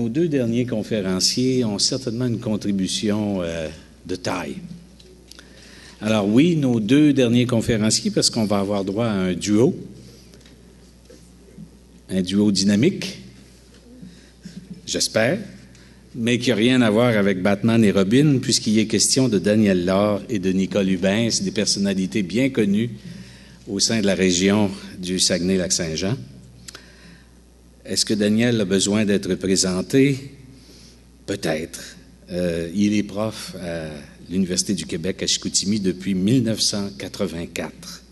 nos deux derniers conférenciers ont certainement une contribution de taille. Alors oui, nos deux derniers conférenciers, parce qu'on va avoir droit à un duo dynamique, j'espère, mais qui n'a rien à voir avec Batman et Robin, puisqu'il est question de Daniel Laure et de Nicole Hubin, des personnalités bien connues au sein de la région du Saguenay-Lac-Saint-Jean. Est-ce que Daniel a besoin d'être présenté? Peut-être. Il est prof à l'Université du Québec à Chicoutimi depuis 1984.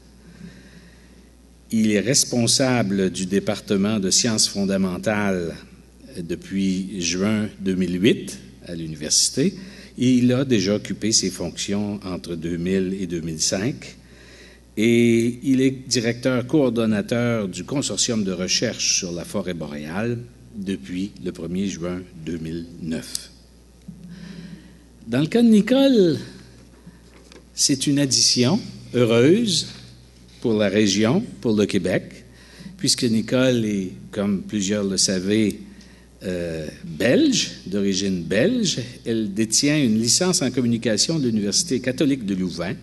Il est responsable du département de sciences fondamentales depuis juin 2008 à l'université. Et il a déjà occupé ses fonctions entre 2000 et 2005. Et il est directeur coordonnateur du consortium de recherche sur la forêt boréale depuis le 1er juin 2009. Dans le cas de Nicole, c'est une addition heureuse pour la région, pour le Québec, puisque Nicole est, comme plusieurs le savaient, belge, d'origine belge. Elle détient une licence en communication de l'Université catholique de Louvain.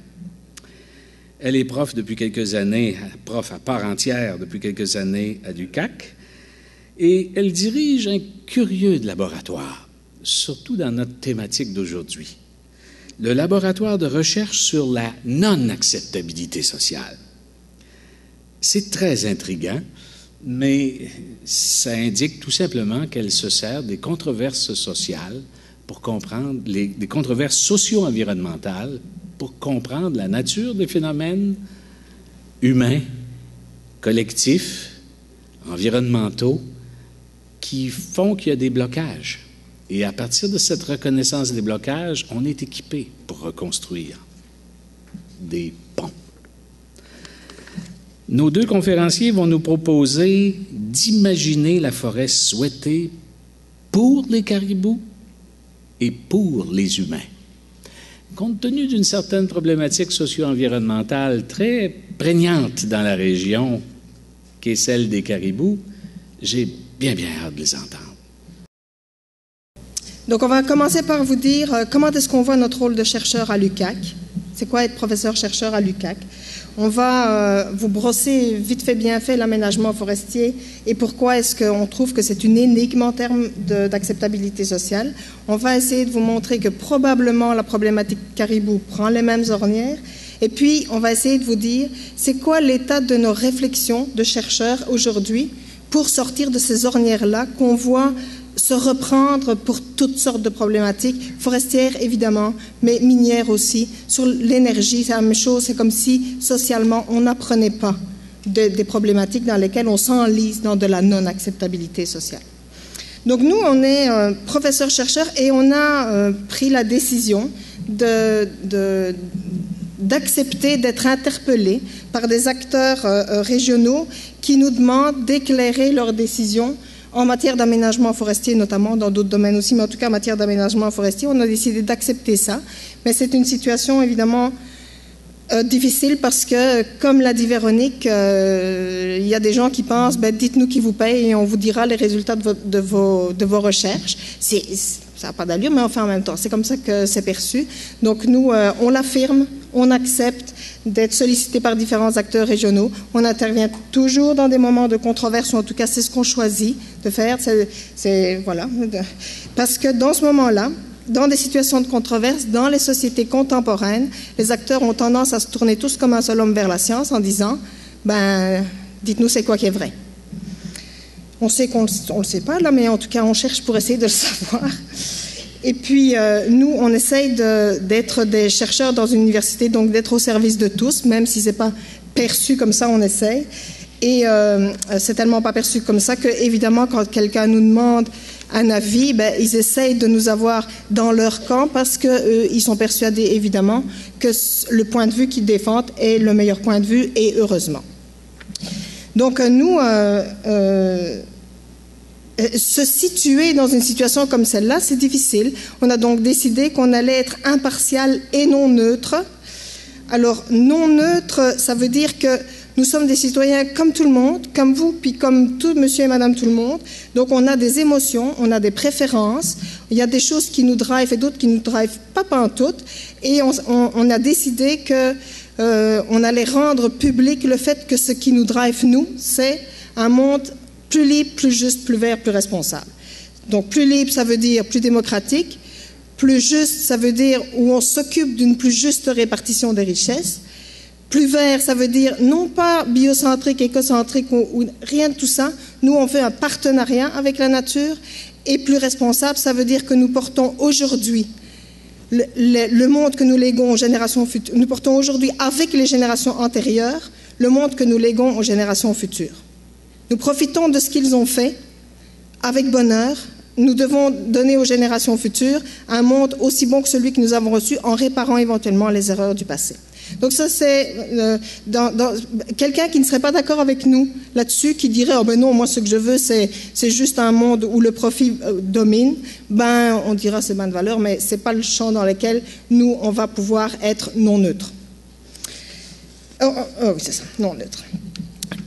Elle est prof depuis quelques années, prof à part entière depuis quelques années à l'UQAC, et elle dirige un curieux laboratoire, surtout dans notre thématique d'aujourd'hui, le laboratoire de recherche sur la non-acceptabilité sociale. C'est très intriguant, mais ça indique tout simplement qu'elle se sert des controverses sociales pour comprendre, des controverses socio-environnementales, pour comprendre la nature des phénomènes humains, collectifs, environnementaux, qui font qu'il y a des blocages. Et à partir de cette reconnaissance des blocages, on est équipé pour reconstruire des ponts. Nos deux conférenciers vont nous proposer d'imaginer la forêt souhaitée pour les caribous et pour les humains. Compte tenu d'une certaine problématique socio-environnementale très prégnante dans la région, qui est celle des caribous, j'ai bien hâte de les entendre. Donc, on va commencer par vous dire comment est-ce qu'on voit notre rôle de chercheur à l'UQAC. C'est quoi être professeur-chercheur à l'UQAC? On va vous brosser vite fait, bien fait l'aménagement forestier et pourquoi est-ce qu'on trouve que c'est une énigme en termes d'acceptabilité sociale. On va essayer de vous montrer que probablement la problématique caribou prend les mêmes ornières. Et puis, on va essayer de vous dire c'est quoi l'état de nos réflexions de chercheurs aujourd'hui pour sortir de ces ornières-là qu'on voit se reprendre pour toutes sortes de problématiques, forestières évidemment, mais minières aussi. Sur l'énergie, c'est la même chose, c'est comme si socialement on n'apprenait pas des problématiques dans lesquelles on s'enlise dans de la non-acceptabilité sociale. Donc nous, on est professeurs-chercheurs et on a pris la décision d'accepter d'être interpellés par des acteurs régionaux qui nous demandent d'éclairer leurs décisions en matière d'aménagement forestier, notamment dans d'autres domaines aussi, mais en tout cas en matière d'aménagement forestier, on a décidé d'accepter ça. Mais c'est une situation évidemment difficile parce que, comme l'a dit Véronique, il y a des gens qui pensent, dites-nous qui vous paye et on vous dira les résultats de vos recherches. Ça n'a pas d'allure, mais enfin en même temps, c'est comme ça que c'est perçu. Donc nous, on l'affirme, on accepte d'être sollicité par différents acteurs régionaux. On intervient toujours dans des moments de controverse, ou en tout cas c'est ce qu'on choisit de faire. Voilà. Parce que dans ce moment-là, dans des situations de controverse, dans les sociétés contemporaines, les acteurs ont tendance à se tourner tous comme un seul homme vers la science en disant dites-nous c'est quoi qui est vrai. On sait qu'on ne le sait pas là, mais en tout cas on cherche pour essayer de le savoir. Et puis nous, on essaye d'être des chercheurs dans une université, donc d'être au service de tous, même si c'est pas perçu comme ça, on essaye. Et c'est tellement pas perçu comme ça que, évidemment, quand quelqu'un nous demande un avis, ils essayent de nous avoir dans leur camp parce qu'ils sont persuadés, évidemment, que le point de vue qu'ils défendent est le meilleur point de vue, et heureusement. Donc nous, se situer dans une situation comme celle-là, c'est difficile. On a donc décidé qu'on allait être impartial et non neutre. Alors, non neutre, ça veut dire que Nous sommes des citoyens comme tout le monde, comme vous, puis comme tout monsieur et madame tout le monde. Donc on a des émotions, on a des préférences, il y a des choses qui nous drivent et d'autres qui nous drivent pas pantoute. Et on a décidé que on allait rendre public le fait que ce qui nous drive, nous, c'est un monde plus libre, plus juste, plus vert, plus responsable. Donc plus libre, ça veut dire plus démocratique. Plus juste, ça veut dire où on s'occupe d'une plus juste répartition des richesses. Plus vert, ça veut dire non pas biocentrique, écocentrique ou rien de tout ça. Nous, on fait un partenariat avec la nature. Et plus responsable, ça veut dire que nous portons aujourd'hui le monde que nous léguons aux générations futures. Nous portons aujourd'hui avec les générations antérieures le monde que nous léguons aux générations futures. Nous profitons de ce qu'ils ont fait avec bonheur. Nous devons donner aux générations futures un monde aussi bon que celui que nous avons reçu en réparant éventuellement les erreurs du passé. Donc ça, c'est quelqu'un qui ne serait pas d'accord avec nous là-dessus, qui dirait « Oh ben non, moi ce que je veux, c'est juste un monde où le profit domine », ben on dira c'est bonne valeur, mais ce n'est pas le champ dans lequel nous, on va pouvoir être non neutre. Oui, c'est ça, non neutre.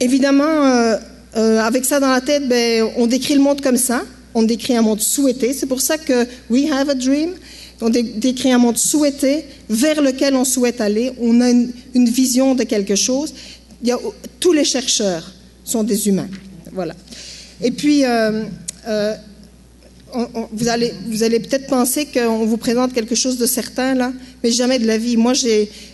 Évidemment, avec ça dans la tête, ben, on décrit le monde comme ça. On décrit un monde souhaité. C'est pour ça que we have a dream. On décrit un monde souhaité vers lequel on souhaite aller. On a une vision de quelque chose. Tous les chercheurs sont des humains. Voilà. Et puis, vous allez peut-être penser qu'on vous présente quelque chose de certain, là, mais jamais de la vie. Moi,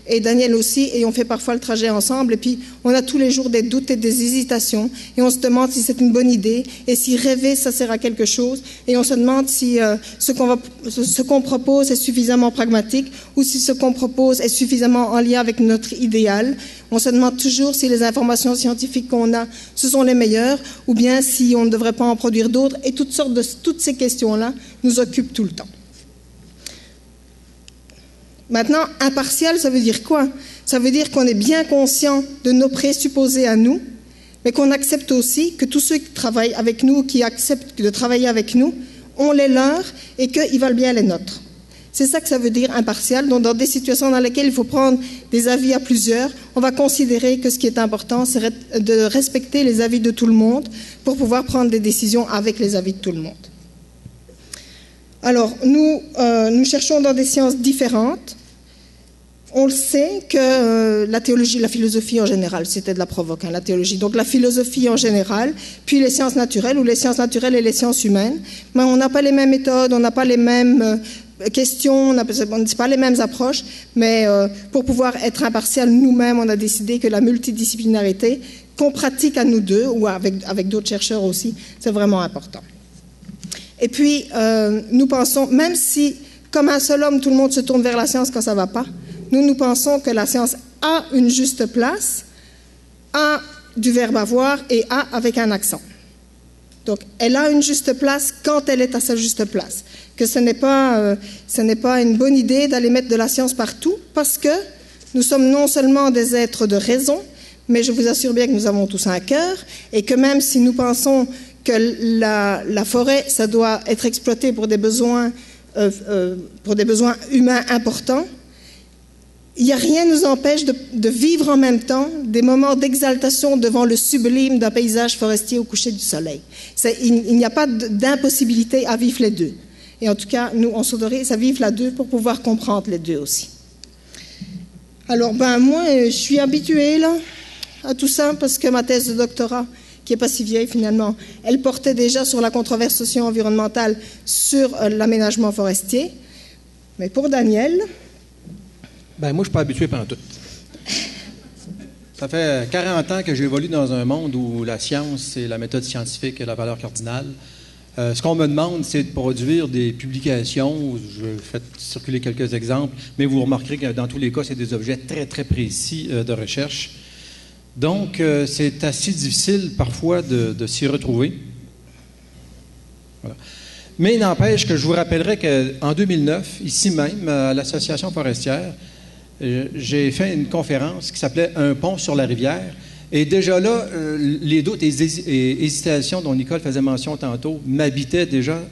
et Daniel aussi, et on fait parfois le trajet ensemble, et puis on a tous les jours des doutes et des hésitations, et on se demande si c'est une bonne idée, et si rêver, ça sert à quelque chose, et on se demande si ce qu'on propose est suffisamment pragmatique, ou si ce qu'on propose est suffisamment en lien avec notre idéal. On se demande toujours si les informations scientifiques qu'on a, ce sont les meilleures, ou bien si on ne devrait pas en produire d'autres, et toutes ces questions-là nous occupent tout le temps. Maintenant, impartial, ça veut dire quoi? Ça veut dire qu'on est bien conscient de nos présupposés à nous, mais qu'on accepte aussi que tous ceux qui travaillent avec nous, qui acceptent de travailler avec nous, ont les leurs et qu'ils valent bien les nôtres. C'est ça que ça veut dire impartial. Donc, dans des situations dans lesquelles il faut prendre des avis à plusieurs, on va considérer que ce qui est important, c'est de respecter les avis de tout le monde pour pouvoir prendre des décisions avec les avis de tout le monde. Alors, nous cherchons dans des sciences différentes. On le sait que la théologie, la philosophie en général, c'était de la provoque, la théologie. Donc la philosophie en général, puis les sciences naturelles, ou les sciences naturelles et les sciences humaines. Mais on n'a pas les mêmes méthodes, on n'a pas les mêmes questions, on n'a pas les mêmes approches. Mais pour pouvoir être impartial, nous-mêmes, on a décidé que la multidisciplinarité, qu'on pratique à nous deux, ou avec d'autres chercheurs aussi, c'est vraiment important. Et puis, nous pensons, même si, comme un seul homme, tout le monde se tourne vers la science quand ça ne va pas, nous pensons que la science a une juste place, a du verbe avoir et a avec un accent. Donc, elle a une juste place quand elle est à sa juste place. Que ce n'est pas une bonne idée d'aller mettre de la science partout, parce que nous sommes non seulement des êtres de raison, mais je vous assure bien que nous avons tous un cœur, et que même si nous pensons que la forêt, ça doit être exploité pour des besoins humains importants, il n'y a rien qui nous empêche de vivre en même temps des moments d'exaltation devant le sublime d'un paysage forestier au coucher du soleil. Il n'y a pas d'impossibilité à vivre les deux. Et en tout cas, nous, on s'autorise à vivre les deux pour pouvoir comprendre les deux aussi. Alors, moi, je suis habituée là, à tout ça parce que ma thèse de doctorat, qui n'est pas si vieille finalement, elle portait déjà sur la controverse socio-environnementale sur l'aménagement forestier. Mais pour Daniel... moi, je ne suis pas habitué pendant tout. Ça fait 40 ans que j'évolue dans un monde où la science et la méthode scientifique est la valeur cardinale. Ce qu'on me demande, c'est de produire des publications. Je vais faire circuler quelques exemples, mais vous remarquerez que dans tous les cas, c'est des objets très, très précis de recherche. Donc, c'est assez difficile parfois de s'y retrouver. Voilà. Mais il n'empêche que je vous rappellerai qu'en 2009, ici même, à l'Association forestière, j'ai fait une conférence qui s'appelait « Un pont sur la rivière ». Et déjà là, les doutes et hésitations dont Nicole faisait mention tantôt m'habitaient déjà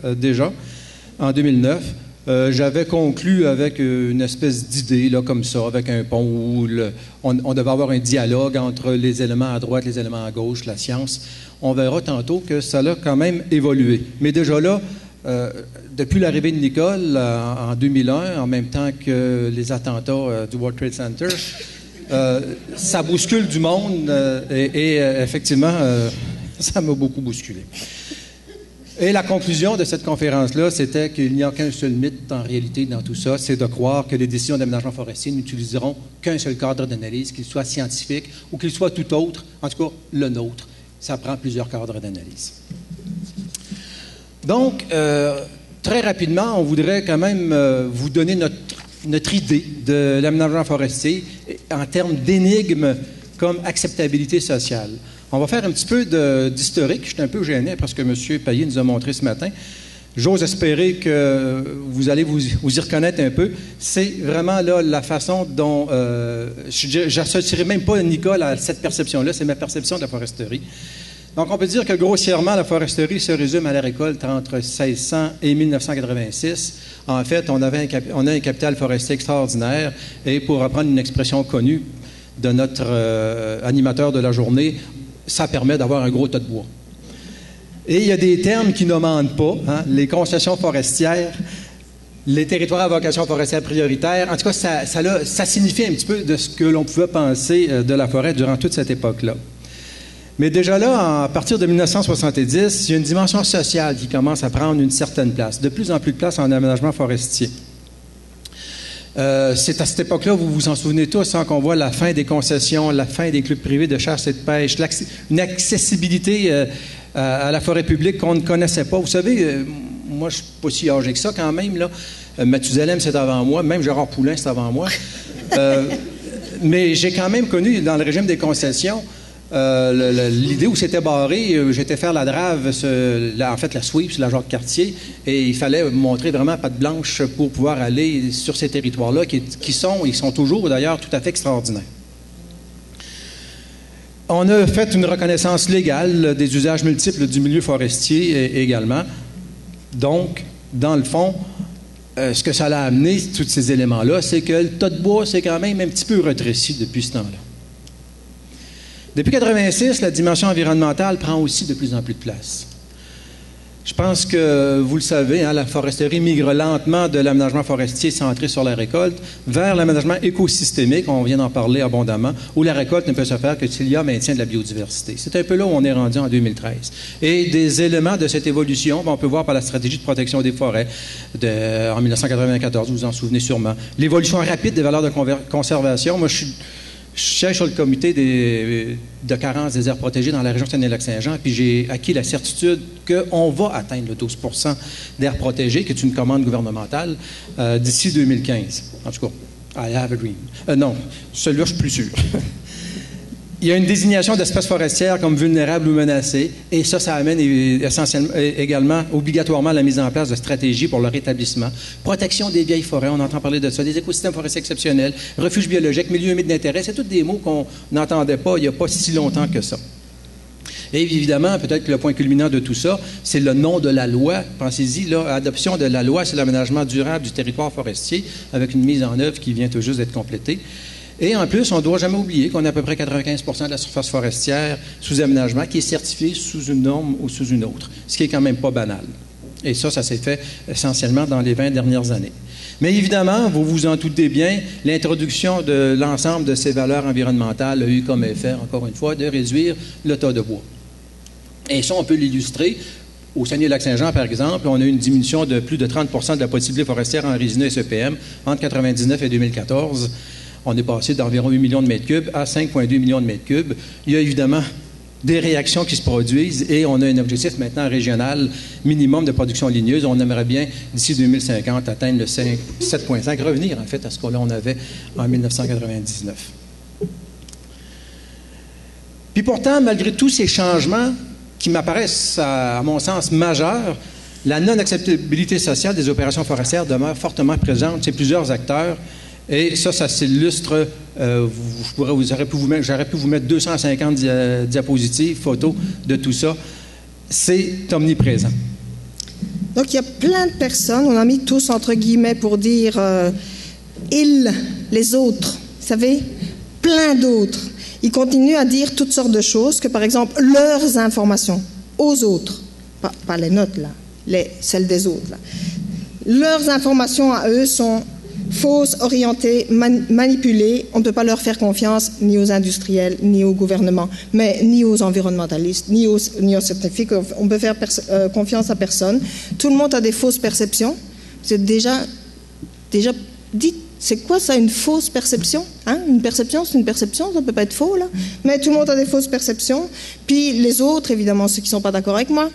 en 2009. j'avais conclu avec une espèce d'idée, là, comme ça, avec un pont où on devait avoir un dialogue entre les éléments à droite, les éléments à gauche, la science. On verra tantôt que ça a quand même évolué. Mais déjà là, depuis l'arrivée de Nicole en 2001, en même temps que les attentats du World Trade Center, ça bouscule du monde et effectivement, ça m'a beaucoup bousculé. Et la conclusion de cette conférence-là, c'était qu'il n'y a qu'un seul mythe en réalité dans tout ça, c'est de croire que les décisions d'aménagement forestier n'utiliseront qu'un seul cadre d'analyse, qu'il soit scientifique ou qu'il soit tout autre, en tout cas le nôtre. Ça prend plusieurs cadres d'analyse. Donc, très rapidement, on voudrait quand même vous donner notre idée de l'aménagement forestier en termes d'énigmes comme acceptabilité sociale. On va faire un petit peu d'historique. Je suis un peu gêné parce que M. Payet nous a montré ce matin. J'ose espérer que vous allez vous y reconnaître un peu. C'est vraiment là la façon dont... j'associerai même pas Nicole à cette perception-là, c'est ma perception de la foresterie. Donc, on peut dire que grossièrement, la foresterie se résume à la récolte entre 1600 et 1986. En fait, on a un capital forestier extraordinaire et pour reprendre une expression connue de notre animateur de la journée, ça permet d'avoir un gros tas de bois. Et il y a des termes qui ne mentent pas, hein, les concessions forestières, les territoires à vocation forestière prioritaire. En tout cas, ça signifie un petit peu de ce que l'on pouvait penser de la forêt durant toute cette époque-là. Mais déjà là, à partir de 1970, il y a une dimension sociale qui commence à prendre une certaine place, de plus en plus de place en aménagement forestier. C'est à cette époque-là, vous vous en souvenez tous, hein, qu'on voit la fin des concessions, la fin des clubs privés de chasse et de pêche, une accessibilité à la forêt publique qu'on ne connaissait pas. Vous savez, moi, je ne suis pas si âgé que ça quand même, là. Mathusalem, c'est avant moi. Même Gérard Poulain, c'est avant moi. Mais j'ai quand même connu, dans le régime des concessions, l'idée où c'était barré, j'étais faire la drave, en fait la sweep sur la Jacques-Cartier, et il fallait montrer vraiment patte blanche pour pouvoir aller sur ces territoires-là, ils sont toujours d'ailleurs tout à fait extraordinaires. On a fait une reconnaissance légale des usages multiples du milieu forestier également. Donc, dans le fond, ce que ça a amené, tous ces éléments-là, c'est que le tas de bois s'est quand même un petit peu rétréci depuis ce temps-là. Depuis 1986, la dimension environnementale prend aussi de plus en plus de place. Je pense que vous le savez, hein, la foresterie migre lentement de l'aménagement forestier centré sur la récolte vers l'aménagement écosystémique, on vient d'en parler abondamment, où la récolte ne peut se faire que s'il y a maintien de la biodiversité. C'est un peu là où on est rendu en 2013. Et des éléments de cette évolution, on peut voir par la stratégie de protection des forêts en 1994, vous vous en souvenez sûrement. L'évolution rapide des valeurs de conservation. Moi, je siège sur le comité de carence des aires protégées dans la région Saguenay-Lac-Saint-Jean, puis j'ai acquis la certitude qu'on va atteindre le 12 % d'aires protégées, qui est une commande gouvernementale, d'ici 2015. En tout cas, I have a dream. Non, celui-là, je suis plus sûr. Il y a une désignation d'espèces forestières comme vulnérables ou menacées, et ça amène essentiellement, également, obligatoirement, la mise en place de stratégies pour leur rétablissement. Protection des vieilles forêts, on entend parler de ça, des écosystèmes forestiers exceptionnels, refuges biologiques, milieux humides d'intérêt, c'est tous des mots qu'on n'entendait pas il n'y a pas si longtemps que ça. Et évidemment, peut-être que le point culminant de tout ça, c'est le nom de la loi. Pensez-y, l'adoption de la loi sur l'aménagement durable du territoire forestier, avec une mise en œuvre qui vient tout juste d'être complétée. Et en plus, on ne doit jamais oublier qu'on a à peu près 95 % de la surface forestière sous aménagement qui est certifiée sous une norme ou sous une autre, ce qui est quand même pas banal. Et ça s'est fait essentiellement dans les 20 dernières années. Mais évidemment, vous vous en doutez bien, l'introduction de l'ensemble de ces valeurs environnementales a eu comme effet, encore une fois, de réduire le tas de bois. Et ça, on peut l'illustrer. Au Saguenay-Lac-Saint-Jean, par exemple, on a eu une diminution de plus de 30 % de la possibilité forestière en résineux SEPM entre 1999 et 2014. On est passé d'environ 8 millions de mètres cubes à 5,2 millions de mètres cubes. Il y a évidemment des réactions qui se produisent et on a un objectif maintenant régional minimum de production ligneuse. On aimerait bien, d'ici 2050, atteindre le 7,5, revenir en fait à ce que l'on avait en 1999. Puis pourtant, malgré tous ces changements qui m'apparaissent, à mon sens, majeurs, la non-acceptabilité sociale des opérations forestières demeure fortement présente chez plusieurs acteurs. Et ça s'illustre, j'aurais pu vous mettre 250 diapositives, photos de tout ça. C'est omniprésent. Donc il y a plein de personnes, on a mis tous entre guillemets pour dire ils, les autres, vous savez, plein d'autres. Ils continuent à dire toutes sortes de choses, que par exemple leurs informations aux autres, pas les nôtres là, celles des autres là. Leurs informations à eux sont fausses, orientées, manipulées. On ne peut pas leur faire confiance ni aux industriels, ni au gouvernement, mais ni aux environnementalistes, ni aux scientifiques. On peut faire confiance à personne. Tout le monde a des fausses perceptions. C'est déjà dit. C'est quoi ça, une fausse perception, hein? Une perception, c'est une perception, ça ne peut pas être faux, là. Mais tout le monde a des fausses perceptions. Puis les autres, évidemment, ceux qui ne sont pas d'accord avec moi,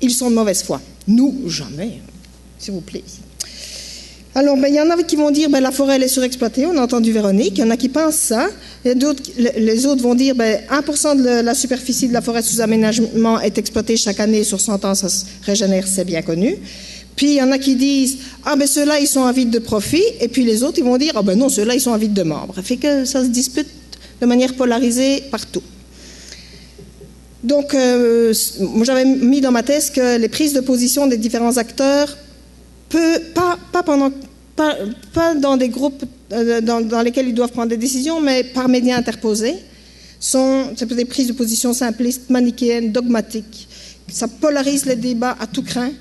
ils sont de mauvaise foi. Nous, jamais, s'il vous plaît. Alors, il y en a qui vont dire la forêt elle est surexploitée, on a entendu Véronique, il y en a qui pensent ça. Et les autres vont dire 1% de la superficie de la forêt sous aménagement est exploitée chaque année, sur 100 ans ça se régénère, c'est bien connu. Puis il y en a qui disent ceux-là ils sont avides de profit, et puis les autres ils vont dire non, ceux-là ils sont avides de membres. Ça fait que ça se dispute de manière polarisée partout. Donc moi j'avais mis dans ma thèse que les prises de position des différents acteurs pas dans des groupes dans lesquels ils doivent prendre des décisions, mais par médias interposés, c'est des prises de position simplistes, manichéennes, dogmatiques. Ça polarise les débats à tout crin.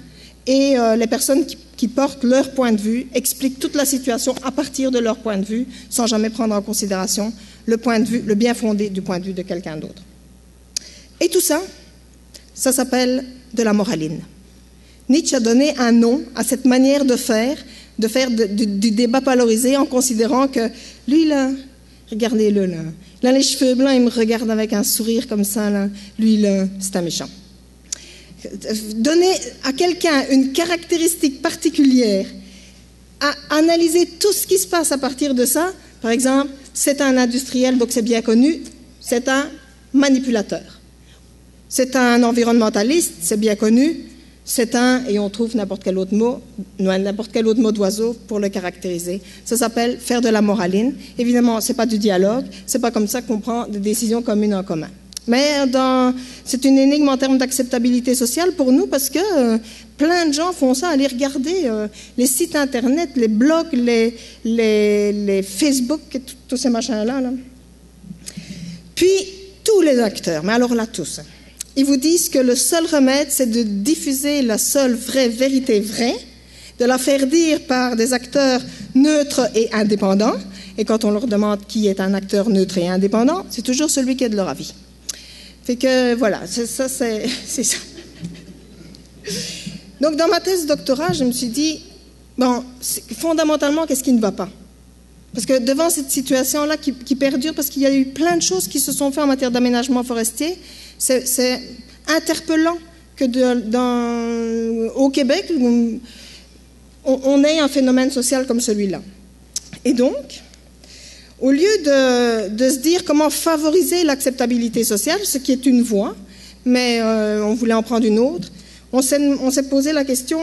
Et les personnes qui portent leur point de vue expliquent toute la situation à partir de leur point de vue, sans jamais prendre en considération le bien fondé du point de vue de quelqu'un d'autre. Et tout ça, ça s'appelle de la moraline. Nietzsche a donné un nom à cette manière de faire du débat polarisé en considérant que lui, là, regardez-le, là, il a les cheveux blancs, il me regarde avec un sourire comme ça, là, lui, là, c'est un méchant. Donner à quelqu'un une caractéristique particulière, à analyser tout ce qui se passe à partir de ça, par exemple, c'est un industriel, donc c'est bien connu, c'est un manipulateur. C'est un environnementaliste, c'est bien connu, c'est et on trouve n'importe quel autre mot d'oiseau pour le caractériser. Ça s'appelle faire de la moraline. Évidemment, ce n'est pas du dialogue, ce n'est pas comme ça qu'on prend des décisions communes en commun. Mais c'est une énigme en termes d'acceptabilité sociale pour nous parce que plein de gens font ça, aller regarder les sites internet, les blogs, les Facebook, tous ces machins-là. Là. Puis, tous les acteurs, mais alors là tous, ils vous disent que le seul remède, c'est de diffuser la seule vraie vérité vraie, de la faire dire par des acteurs neutres et indépendants. Et quand on leur demande qui est un acteur neutre et indépendant, c'est toujours celui qui est de leur avis. Fait que voilà, c'est ça. Donc dans ma thèse de doctorat, je me suis dit, fondamentalement, qu'est-ce qui ne va pas? Parce que devant cette situation-là qui perdure, parce qu'il y a eu plein de choses qui se sont faites en matière d'aménagement forestier, c'est interpellant que au Québec, on ait un phénomène social comme celui-là. Et donc, au lieu de se dire comment favoriser l'acceptabilité sociale, ce qui est une voie, mais on voulait en prendre une autre, on s'est posé la question,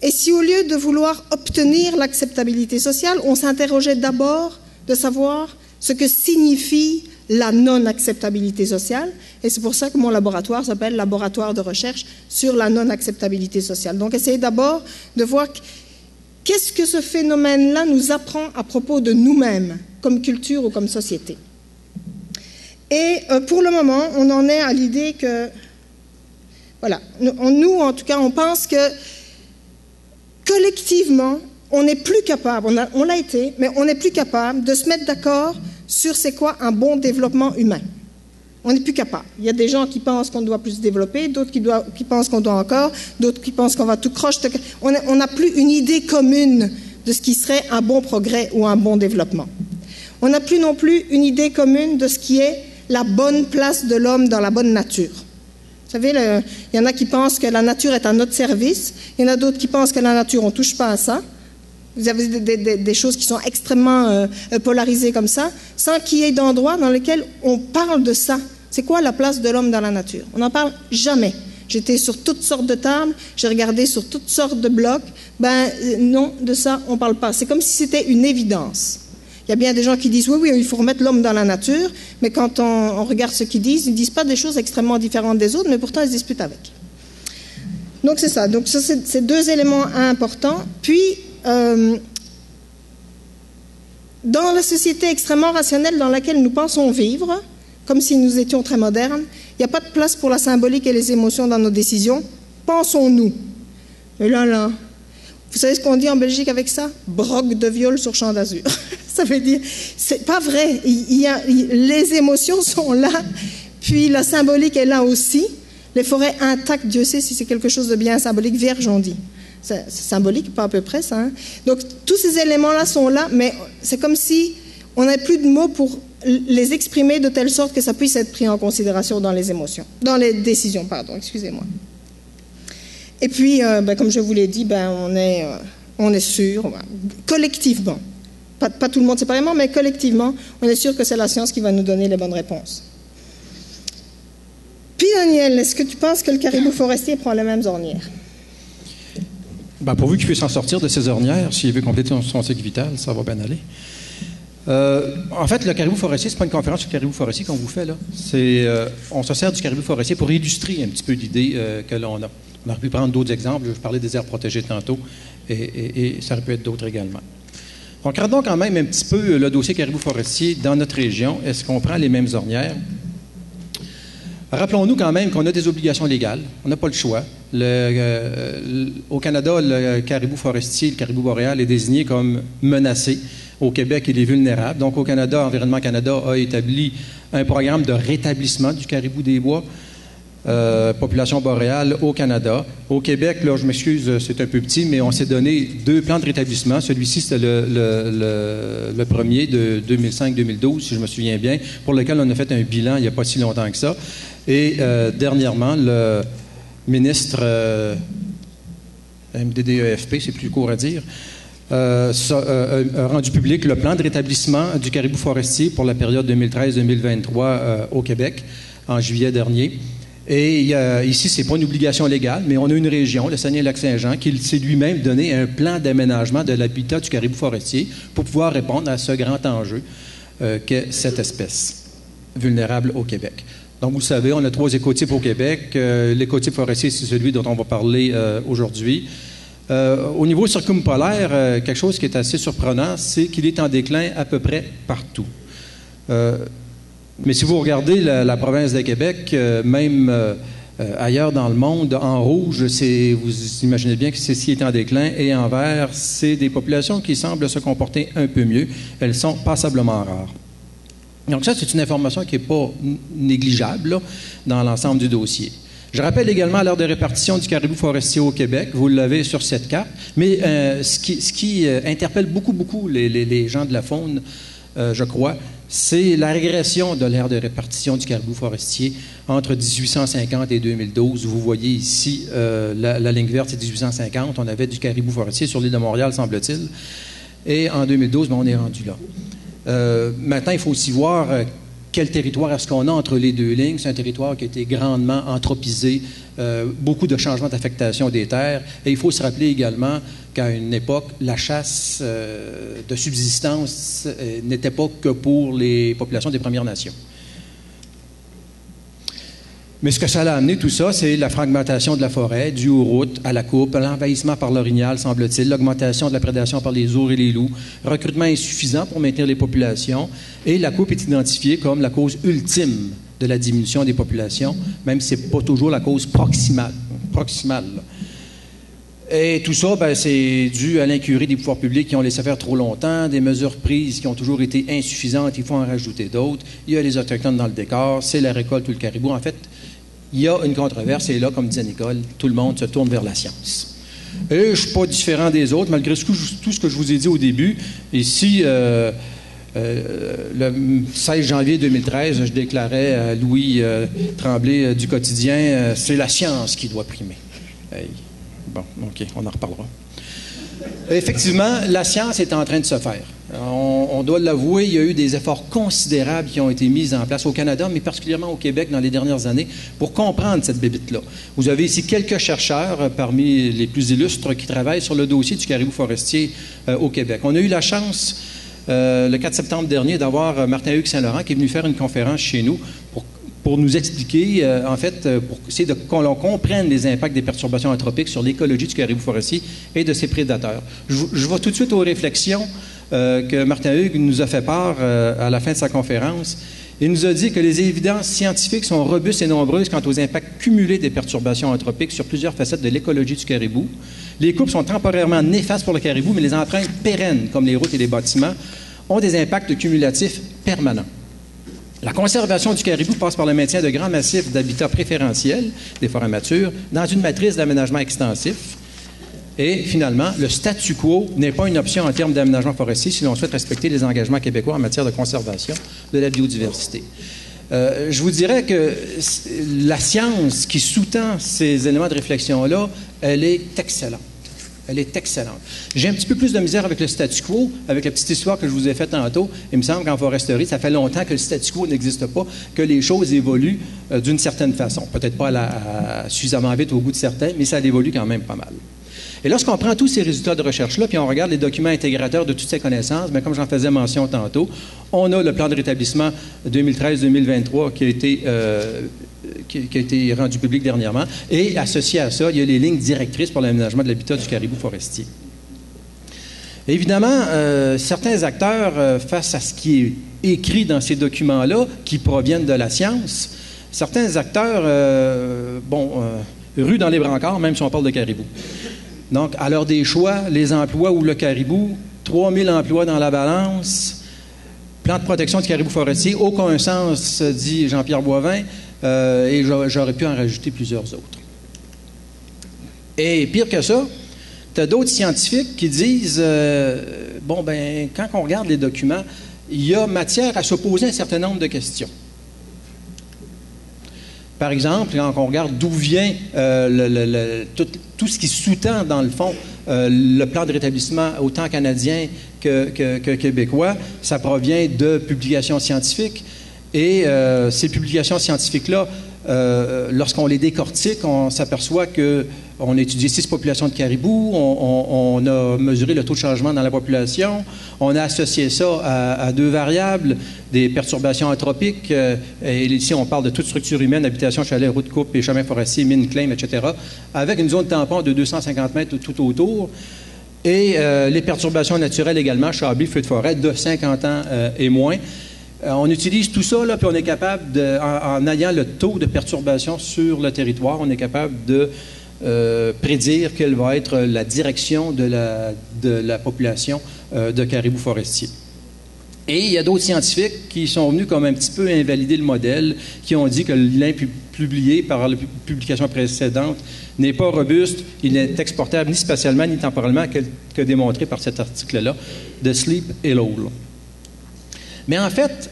et si au lieu de vouloir obtenir l'acceptabilité sociale, on s'interrogeait d'abord de savoir ce que signifie la non-acceptabilité sociale, et c'est pour ça que mon laboratoire s'appelle Laboratoire de recherche sur la non-acceptabilité sociale. Donc essayer d'abord de voir qu'est-ce que ce phénomène-là nous apprend à propos de nous-mêmes, comme culture ou comme société. Et pour le moment, on en est à l'idée que, voilà, nous en tout cas, on pense que collectivement, on n'est plus capable, on l'a été, mais on n'est plus capable de se mettre d'accord sur c'est quoi un bon développement humain. On n'est plus capable. Il y a des gens qui pensent qu'on doit plus développer, d'autres qui pensent qu'on doit encore, d'autres qui pensent qu'on va tout croche. On n'a plus une idée commune de ce qui serait un bon progrès ou un bon développement. On n'a plus non plus une idée commune de ce qui est la bonne place de l'homme dans la bonne nature. Vous savez, il y en a qui pensent que la nature est à notre service, il y en a d'autres qui pensent que la nature, on ne touche pas à ça. Vous avez des choses qui sont extrêmement polarisées comme ça, sans qu'il y ait d'endroits dans lesquels on parle de ça. C'est quoi la place de l'homme dans la nature? On n'en parle jamais. J'étais sur toutes sortes de tables, j'ai regardé sur toutes sortes de blogs. Non, de ça, on ne parle pas. C'est comme si c'était une évidence. Il y a bien des gens qui disent oui, il faut remettre l'homme dans la nature, mais quand on regarde ce qu'ils disent, ils ne disent pas des choses extrêmement différentes des autres, mais pourtant ils se disputent avec. Donc c'est ça. Donc ça, c'est deux éléments importants. Puis, dans la société extrêmement rationnelle dans laquelle nous pensons vivre, comme si nous étions très modernes, il n'y a pas de place pour la symbolique et les émotions dans nos décisions. Pensons-nous. Et là, vous savez ce qu'on dit en Belgique avec ça? Broc de viol sur champ d'azur. Ça veut dire, c'est pas vrai. Les émotions sont là, puis la symbolique est là aussi. Les forêts intactes, Dieu sait si c'est quelque chose de bien symbolique, vierge on dit. C'est symbolique, pas à peu près ça. Hein? Donc tous ces éléments-là sont là, mais c'est comme si on n'avait plus de mots pour les exprimer de telle sorte que ça puisse être pris en considération dans les émotions, dans les décisions, pardon, excusez-moi. Et puis, comme je vous l'ai dit, on est sûr, collectivement, pas tout le monde séparément, mais collectivement, on est sûr que c'est la science qui va nous donner les bonnes réponses. Puis, Daniel, est-ce que tu penses que le caribou forestier prend les mêmes ornières? Pourvu qu'il puisse s'en sortir de ces ornières, s'il veut compléter son cycle vital, ça va bien aller. En fait, le caribou forestier, c'est pas une conférence sur le caribou forestier qu'on vous fait, là. On se sert du caribou forestier pour illustrer un petit peu l'idée que l'on a. On aurait pu prendre d'autres exemples. Je parlais des aires protégées tantôt, et ça aurait pu être d'autres également. On regardons quand même un petit peu le dossier caribou forestier dans notre région. Est-ce qu'on prend les mêmes ornières? Rappelons-nous quand même qu'on a des obligations légales. On n'a pas le choix. Au Canada, le caribou forestier, le caribou boréal est désigné comme menacé. Au Québec, il est vulnérable. Donc, au Canada, Environnement Canada a établi un programme de rétablissement du caribou des bois, population boréale au Canada. Au Québec, là, je m'excuse, c'est un peu petit, mais on s'est donné 2 plans de rétablissement. Celui-ci, c'était le premier de 2005-2012, si je me souviens bien, pour lequel on a fait un bilan il n'y a pas si longtemps que ça. Et dernièrement, le ministre MDDEFP, c'est plus court à dire, a rendu public le plan de rétablissement du caribou forestier pour la période 2013-2023 au Québec, en juillet dernier. Et ici, ce n'est pas une obligation légale, mais on a une région, le Saguenay-Lac-Saint-Jean, qui s'est lui-même donné un plan d'aménagement de l'habitat du caribou forestier pour pouvoir répondre à ce grand enjeu qu'est cette espèce vulnérable au Québec. Donc, vous le savez, on a 3 écotypes au Québec. L'écotype forestier, c'est celui dont on va parler aujourd'hui. Au niveau circumpolaire, quelque chose qui est assez surprenant, c'est qu'il est en déclin à peu près partout. Mais si vous regardez la province de Québec, même ailleurs dans le monde, en rouge, vous imaginez bien que c'est ce qui est en déclin, et en vert, c'est des populations qui semblent se comporter un peu mieux. Elles sont passablement rares. Donc ça, c'est une information qui n'est pas négligeable là, dans l'ensemble du dossier. Je rappelle également l'heure de répartition du caribou forestier au Québec. Vous l'avez sur cette carte. Mais ce qui interpelle beaucoup les gens de la faune, je crois, c'est la régression de l'ère de répartition du caribou forestier entre 1850 et 2012. Vous voyez ici, la ligne verte, c'est 1850. On avait du caribou forestier sur l'île de Montréal, semble-t-il. Et en 2012, on est rendu là. Maintenant, il faut aussi voir quel territoire est-ce qu'on a entre les deux lignes. C'est un territoire qui a été grandement anthropisé, beaucoup de changements d'affectation des terres. Et il faut se rappeler également qu'à une époque, la chasse de subsistance n'était pas que pour les populations des Premières Nations. Mais ce que ça a amené, tout ça, c'est la fragmentation de la forêt, due aux routes, à la coupe, l'envahissement par l'orignal, semble-t-il, l'augmentation de la prédation par les ours et les loups, recrutement insuffisant pour maintenir les populations, et la coupe est identifiée comme la cause ultime de la diminution des populations, même si ce n'est pas toujours la cause proximale. Et tout ça, c'est dû à l'incurie des pouvoirs publics qui ont laissé faire trop longtemps, des mesures prises qui ont toujours été insuffisantes, il faut en rajouter d'autres. Il y a les Autochtones dans le décor, c'est la récolte ou le caribou. En fait, il y a une controverse, et là, comme disait Nicole, tout le monde se tourne vers la science. Et je ne suis pas différent des autres, malgré tout ce que je vous ai dit au début. Ici, le 16 janvier 2013, je déclarais à Louis Tremblay du Quotidien, c'est la science qui doit primer. Bon, OK, on en reparlera. Effectivement, la science est en train de se faire. On doit l'avouer, il y a eu des efforts considérables qui ont été mis en place au Canada, mais particulièrement au Québec dans les dernières années, pour comprendre cette bébite-là. Vous avez ici quelques chercheurs, parmi les plus illustres, qui travaillent sur le dossier du caribou forestier au Québec. On a eu la chance, le 4 septembre dernier, d'avoir Martin-Hugues Saint-Laurent qui est venu faire une conférence chez nous pour pour nous expliquer, pour essayer qu'on comprenne les impacts des perturbations anthropiques sur l'écologie du caribou forestier et de ses prédateurs. Je vais tout de suite aux réflexions que Martin Hugues nous a fait part à la fin de sa conférence. Il nous a dit que les évidences scientifiques sont robustes et nombreuses quant aux impacts cumulés des perturbations anthropiques sur plusieurs facettes de l'écologie du caribou. Les coupes sont temporairement néfastes pour le caribou, mais les empreintes pérennes, comme les routes et les bâtiments, ont des impacts cumulatifs permanents. La conservation du caribou passe par le maintien de grands massifs d'habitats préférentiels, des forêts matures, dans une matrice d'aménagement extensif. Et finalement, le statu quo n'est pas une option en termes d'aménagement forestier si l'on souhaite respecter les engagements québécois en matière de conservation de la biodiversité. Je vous dirais que la science qui sous-tend ces éléments de réflexion-là, elle est excellente. Elle est excellente. J'ai un petit peu plus de misère avec le statu quo, avec la petite histoire que je vous ai faite tantôt. Il me semble qu'en foresterie, ça fait longtemps que le statu quo n'existe pas, que les choses évoluent d'une certaine façon. Peut-être pas suffisamment vite au goût de certains, mais ça évolue quand même pas mal. Et lorsqu'on prend tous ces résultats de recherche-là, puis on regarde les documents intégrateurs de toutes ces connaissances, bien, comme j'en faisais mention tantôt, on a le plan de rétablissement 2013-2023 qui a été rendu public dernièrement. Et associé à ça, il y a les lignes directrices pour l'aménagement de l'habitat du caribou forestier. Évidemment, certains acteurs, face à ce qui est écrit dans ces documents-là, qui proviennent de la science, certains acteurs, ruent dans les brancards, même si on parle de caribou. Donc, à l'heure des choix, les emplois ou le caribou, 3000 emplois dans la balance, plan de protection du caribou forestier, aucun sens, dit Jean-Pierre Boivin, et j'aurais pu en rajouter plusieurs autres. Et pire que ça, tu as d'autres scientifiques qui disent, quand on regarde les documents, il y a matière à se poser un certain nombre de questions. Par exemple, quand on regarde d'où vient tout ce qui sous-tend, dans le fond, le plan de rétablissement autant canadien que québécois, ça provient de publications scientifiques. Et ces publications scientifiques-là, lorsqu'on les décortique, on s'aperçoit qu'on a étudié 6 populations de caribous, on a mesuré le taux de changement dans la population, on a associé ça à 2 variables, des perturbations anthropiques, et ici on parle de toute structure humaine, habitation, chalet, route, coupe, et chemins forestiers, mines, claims, etc., avec une zone tampon de 250 mètres tout autour, et les perturbations naturelles également, chablis, feux de forêt, de 50 ans et moins. On utilise tout ça, là, puis on est capable, en ayant le taux de perturbation sur le territoire, on est capable de prédire quelle va être la direction de la population de caribous forestiers. Et il y a d'autres scientifiques qui sont venus comme un petit peu invalider le modèle, qui ont dit que le lien publié par la publication précédente n'est pas robuste, il n'est exportable ni spatialement ni temporellement que démontré par cet article-là de Sleep et Lowell. Mais en fait,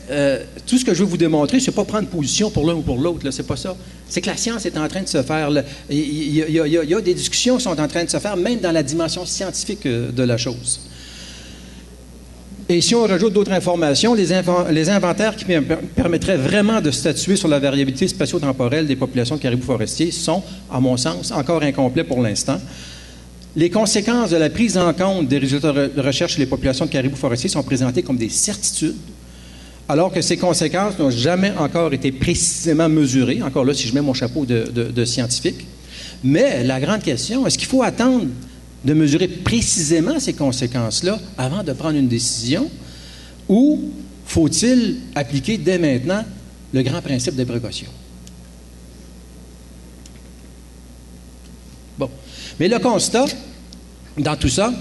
tout ce que je veux vous démontrer, c'est pas prendre position pour l'un ou pour l'autre, c'est pas ça. C'est que la science est en train de se faire. Il y a des discussions qui sont en train de se faire, même dans la dimension scientifique de la chose. Et si on rajoute d'autres informations, les inventaires qui permettraient vraiment de statuer sur la variabilité spatio-temporelle des populations de caribous forestiers sont, à mon sens, encore incomplets pour l'instant. Les conséquences de la prise en compte des résultats de recherche sur les populations de caribous forestiers sont présentées comme des certitudes, alors que ces conséquences n'ont jamais encore été précisément mesurées. Encore là, si je mets mon chapeau de scientifique. Mais la grande question, est-ce qu'il faut attendre de mesurer précisément ces conséquences-là avant de prendre une décision, ou faut-il appliquer dès maintenant le grand principe de précaution? Bon. Mais le constat, dans tout ça,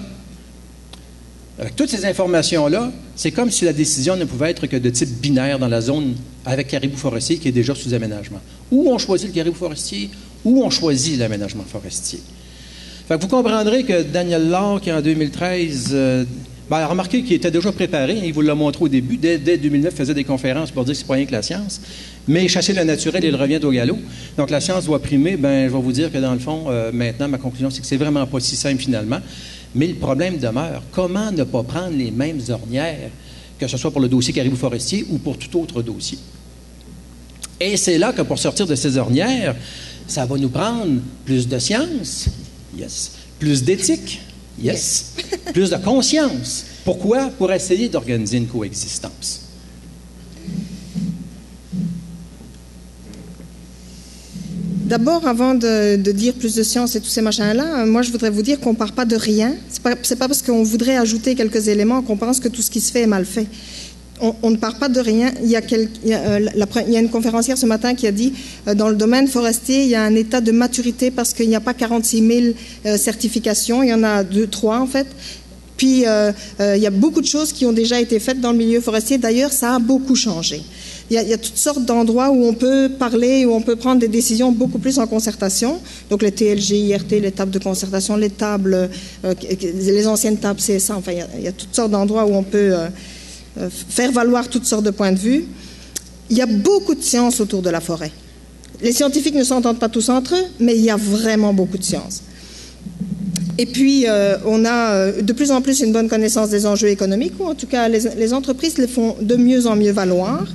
avec toutes ces informations-là, c'est comme si la décision ne pouvait être que de type binaire dans la zone avec caribou forestier qui est déjà sous aménagement. Ou on choisit le caribou forestier, ou on choisit l'aménagement forestier. Fait que vous comprendrez que Daniel Laure, qui en 2013, remarquez qu'il était déjà préparé, il vous l'a montré au début, dès 2009, faisait des conférences pour dire que c'est pas rien que la science, mais chasser le naturel, il revient au galop. Donc la science doit primer, je vais vous dire que dans le fond, maintenant, ma conclusion, c'est que c'est vraiment pas si simple finalement, mais le problème demeure. Comment ne pas prendre les mêmes ornières, que ce soit pour le dossier caribou forestier ou pour tout autre dossier? Et c'est là que pour sortir de ces ornières, ça va nous prendre plus de science, yes. Plus d'éthique, yes. Plus de conscience. Pourquoi? Pour essayer d'organiser une coexistence. D'abord, avant de dire plus de science et tous ces machins-là, moi je voudrais vous dire qu'on ne part pas de rien. C'est pas parce qu'on voudrait ajouter quelques éléments qu'on pense que tout ce qui se fait est mal fait. On ne part pas de rien. Il y a une conférencière ce matin qui a dit dans le domaine forestier, il y a un état de maturité parce qu'il n'y a pas 46 000 certifications, il y en a 2, 3 en fait. Puis il y a beaucoup de choses qui ont déjà été faites dans le milieu forestier. D'ailleurs, ça a beaucoup changé. Il y a toutes sortes d'endroits où on peut parler, où on peut prendre des décisions beaucoup plus en concertation. Donc les TLG, IRT, les tables de concertation, les tables, les anciennes tables CSA, enfin il y a toutes sortes d'endroits où on peut faire valoir toutes sortes de points de vue. Il y a beaucoup de sciences autour de la forêt. Les scientifiques ne s'entendent pas tous entre eux, mais il y a vraiment beaucoup de sciences. Et puis, on a de plus en plus une bonne connaissance des enjeux économiques, ou en tout cas, les entreprises les font de mieux en mieux valoir.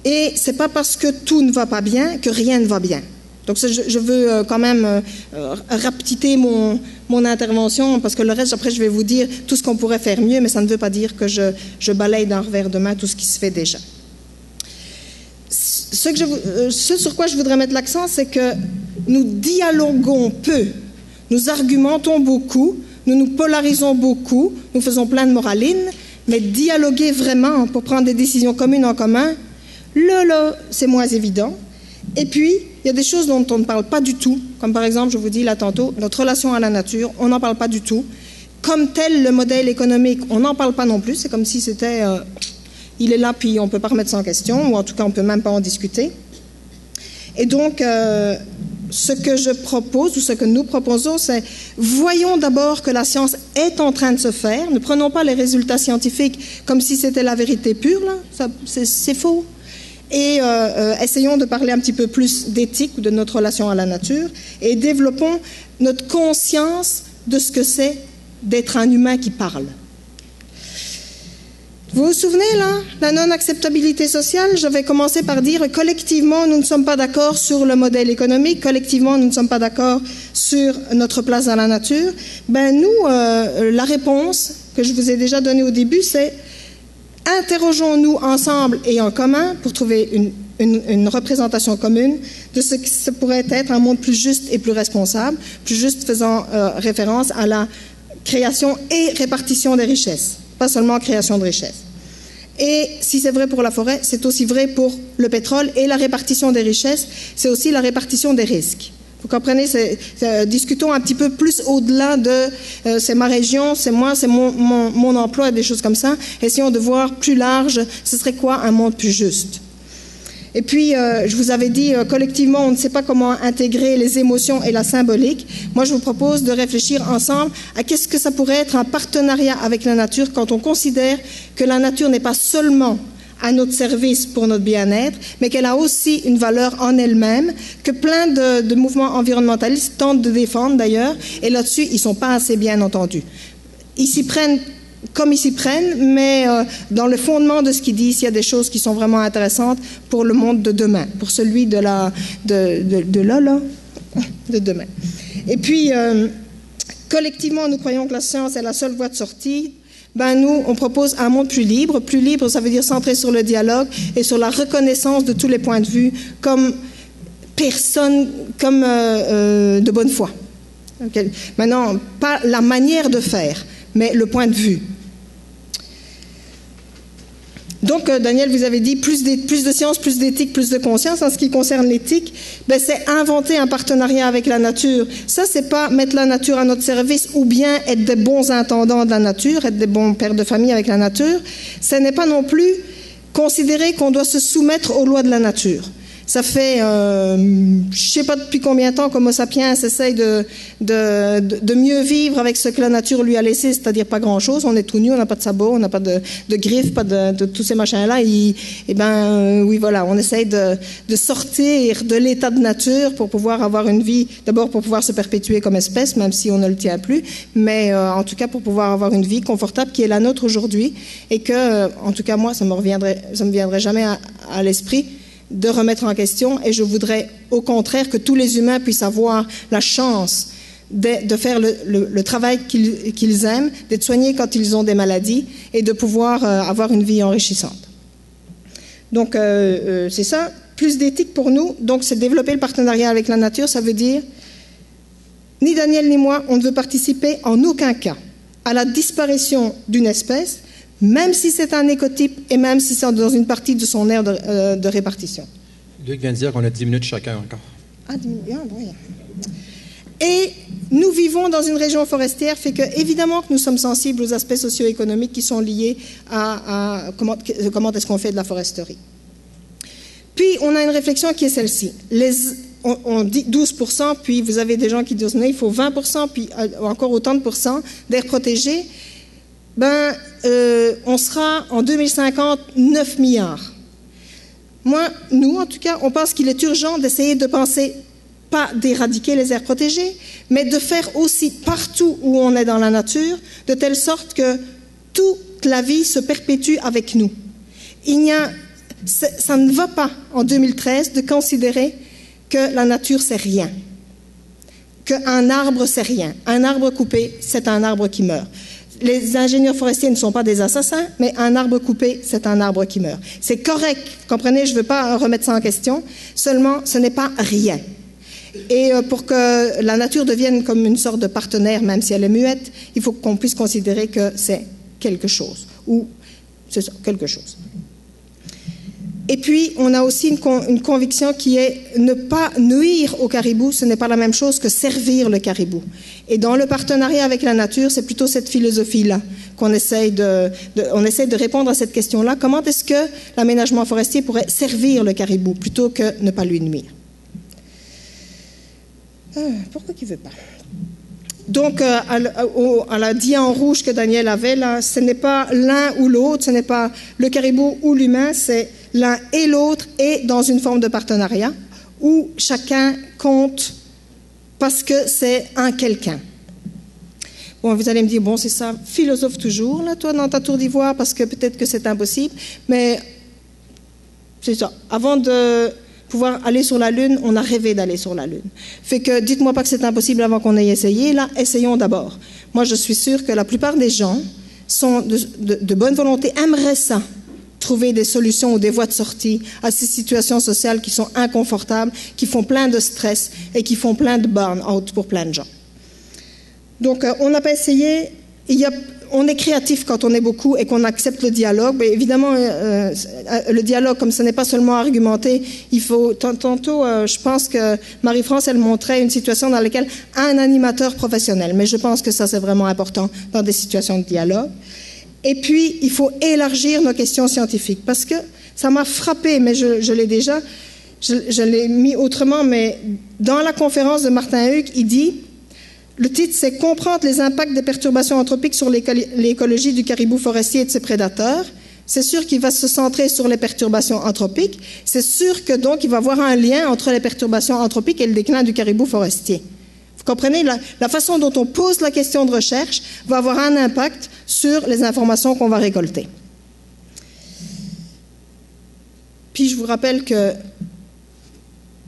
Et ce n'est pas parce que tout ne va pas bien que rien ne va bien. Donc, je veux quand même rapetiter mon intervention, parce que le reste, après, je vais vous dire tout ce qu'on pourrait faire mieux, mais ça ne veut pas dire que je balaye d'un revers de main tout ce qui se fait déjà. Ce sur quoi je voudrais mettre l'accent, c'est que nous dialoguons peu. Nous argumentons beaucoup, nous nous polarisons beaucoup, nous faisons plein de moralines, mais dialoguer vraiment pour prendre des décisions communes en commun, là, c'est moins évident. Et puis, il y a des choses dont on ne parle pas du tout, comme par exemple, je vous dis là tantôt, notre relation à la nature, on n'en parle pas du tout. Comme tel, le modèle économique, on n'en parle pas non plus, c'est comme si c'était, il est là, puis on ne peut pas remettre ça en question, ou en tout cas, on ne peut même pas en discuter. Et donc, ce que je propose, ou ce que nous proposons, c'est voyons d'abord que la science est en train de se faire. Ne prenons pas les résultats scientifiques comme si c'était la vérité pure, là. C'est faux. Et essayons de parler un petit peu plus d'éthique ou de notre relation à la nature et développons notre conscience de ce que c'est d'être un humain qui parle. Vous vous souvenez, là, la non-acceptabilité sociale? J'avais commencé par dire collectivement, nous ne sommes pas d'accord sur le modèle économique, collectivement, nous ne sommes pas d'accord sur notre place dans la nature. Ben, nous, la réponse que je vous ai déjà donnée au début, c'est interrogeons-nous ensemble et en commun pour trouver une représentation commune de ce que ça pourrait être un monde plus juste et plus responsable, plus juste faisant référence à la création et répartition des richesses. Pas seulement création de richesses. Et si c'est vrai pour la forêt, c'est aussi vrai pour le pétrole. Et la répartition des richesses, c'est aussi la répartition des risques. Vous comprenez, discutons un petit peu plus au-delà de c'est ma région, c'est moi, c'est mon emploi, des choses comme ça. Essayons de voir plus large, ce serait quoi un monde plus juste. Et puis, je vous avais dit, collectivement, on ne sait pas comment intégrer les émotions et la symbolique. Moi, je vous propose de réfléchir ensemble à qu'est-ce que ça pourrait être un partenariat avec la nature quand on considère que la nature n'est pas seulement à notre service pour notre bien-être, mais qu'elle a aussi une valeur en elle-même, que plein de mouvements environnementalistes tentent de défendre d'ailleurs, et là-dessus, ils ne sont pas assez bien entendus. Ils s'y prennent comme ils s'y prennent, mais dans le fondement de ce qu'ils disent, il y a des choses qui sont vraiment intéressantes pour le monde de demain, pour celui de demain. Et puis, collectivement, nous croyons que la science est la seule voie de sortie. Ben, nous, on propose un monde plus libre. Plus libre, ça veut dire centré sur le dialogue et sur la reconnaissance de tous les points de vue comme personnes, comme de bonne foi. Okay. Maintenant, pas la manière de faire, mais le point de vue. Donc, Daniel, vous avez dit plus de science, plus d'éthique, plus de conscience. En ce qui concerne l'éthique, ben, c'est inventer un partenariat avec la nature. Ça, c'est pas mettre la nature à notre service ou bien être des bons intendants de la nature, être des bons pères de famille avec la nature. Ce n'est pas non plus considérer qu'on doit se soumettre aux lois de la nature. Ça fait, je ne sais pas depuis combien de temps qu'Homo sapiens essaye de mieux vivre avec ce que la nature lui a laissé, c'est-à-dire pas grand-chose. On est tout nu, on n'a pas de sabots, on n'a pas de griffes, pas de tous ces machins-là. Oui, voilà, on essaye de sortir de l'état de nature pour pouvoir avoir une vie, d'abord pour pouvoir se perpétuer comme espèce, même si on ne le tient plus, mais en tout cas pour pouvoir avoir une vie confortable qui est la nôtre aujourd'hui et que, en tout cas moi, ça me viendrait jamais à l'esprit de remettre en question, et je voudrais au contraire que tous les humains puissent avoir la chance de faire le travail qu'ils aiment, d'être soignés quand ils ont des maladies et de pouvoir avoir une vie enrichissante. Donc c'est ça. plus d'éthique pour nous, donc c'est développer le partenariat avec la nature, ça veut dire, ni Daniel ni moi, on ne veut participer en aucun cas à la disparition d'une espèce, même si c'est un écotype et même si c'est dans une partie de son aire de répartition. Luc vient de dire qu'on a 10 minutes chacun encore. Ah, 10 minutes, oui. Et nous vivons dans une région forestière, fait que évidemment que nous sommes sensibles aux aspects socio-économiques qui sont liés à comment est-ce qu'on fait de la foresterie. Puis on a une réflexion qui est celle-ci. On dit 12%, puis vous avez des gens qui disent non, il faut 20%, puis encore autant de pourcents d'aires protégées. On sera en 2050 9 milliards. Nous, en tout cas, on pense qu'il est urgent d'essayer de penser, pas d'éradiquer les aires protégées, mais de faire aussi partout où on est dans la nature, de telle sorte que toute la vie se perpétue avec nous. Ça ne va pas, en 2013, de considérer que la nature, c'est rien. Qu'un arbre, c'est rien. Un arbre coupé, c'est un arbre qui meurt. Les ingénieurs forestiers ne sont pas des assassins, mais un arbre coupé, c'est un arbre qui meurt. C'est correct, comprenez, je ne veux pas remettre ça en question, seulement ce n'est pas rien. Et pour que la nature devienne comme une sorte de partenaire, même si elle est muette, il faut qu'on puisse considérer que c'est quelque chose, ou c'est ça, quelque chose. Et puis, on a aussi une conviction qui est ne pas nuire au caribou, ce n'est pas la même chose que servir le caribou. Et dans le partenariat avec la nature, c'est plutôt cette philosophie-là qu'on essaye on essaie de répondre à cette question-là. Comment est-ce que l'aménagement forestier pourrait servir le caribou plutôt que ne pas lui nuire? Pourquoi qu'il ne veut pas? Donc, à la dia en rouge que Daniel avait, là, ce n'est pas l'un ou l'autre, ce n'est pas le caribou ou l'humain, c'est l'un et l'autre et dans une forme de partenariat où chacun compte parce que c'est un quelqu'un. Bon, vous allez me dire, bon, c'est ça, philosophe toujours, là, toi, dans ta tour d'ivoire, parce que peut-être que c'est impossible, mais c'est ça. Avant de pouvoir aller sur la Lune, on a rêvé d'aller sur la Lune. Fait que dites-moi pas que c'est impossible avant qu'on ait essayé, là, essayons d'abord. Moi, je suis sûre que la plupart des gens sont de bonne volonté, aimeraient ça, trouver des solutions ou des voies de sortie à ces situations sociales qui sont inconfortables, qui font plein de stress et qui font plein de burn-out pour plein de gens. Donc, on n'a pas essayé. On est créatif quand on est beaucoup et qu'on accepte le dialogue. Mais évidemment, le dialogue, comme ce n'est pas seulement argumenté, il faut... Tantôt, je pense que Marie-France, elle montrait une situation dans laquelle un animateur professionnel, mais je pense que ça, c'est vraiment important dans des situations de dialogue. Et puis, il faut élargir nos questions scientifiques, parce que ça m'a frappé, mais je l'ai déjà, je l'ai mis autrement, mais dans la conférence de Martin Hugues, il dit... Le titre, c'est « Comprendre les impacts des perturbations anthropiques sur l'écologie du caribou forestier et de ses prédateurs ». C'est sûr qu'il va se centrer sur les perturbations anthropiques. C'est sûr que donc il va y avoir un lien entre les perturbations anthropiques et le déclin du caribou forestier. Vous comprenez, la façon dont on pose la question de recherche va avoir un impact sur les informations qu'on va récolter. Puis je vous rappelle que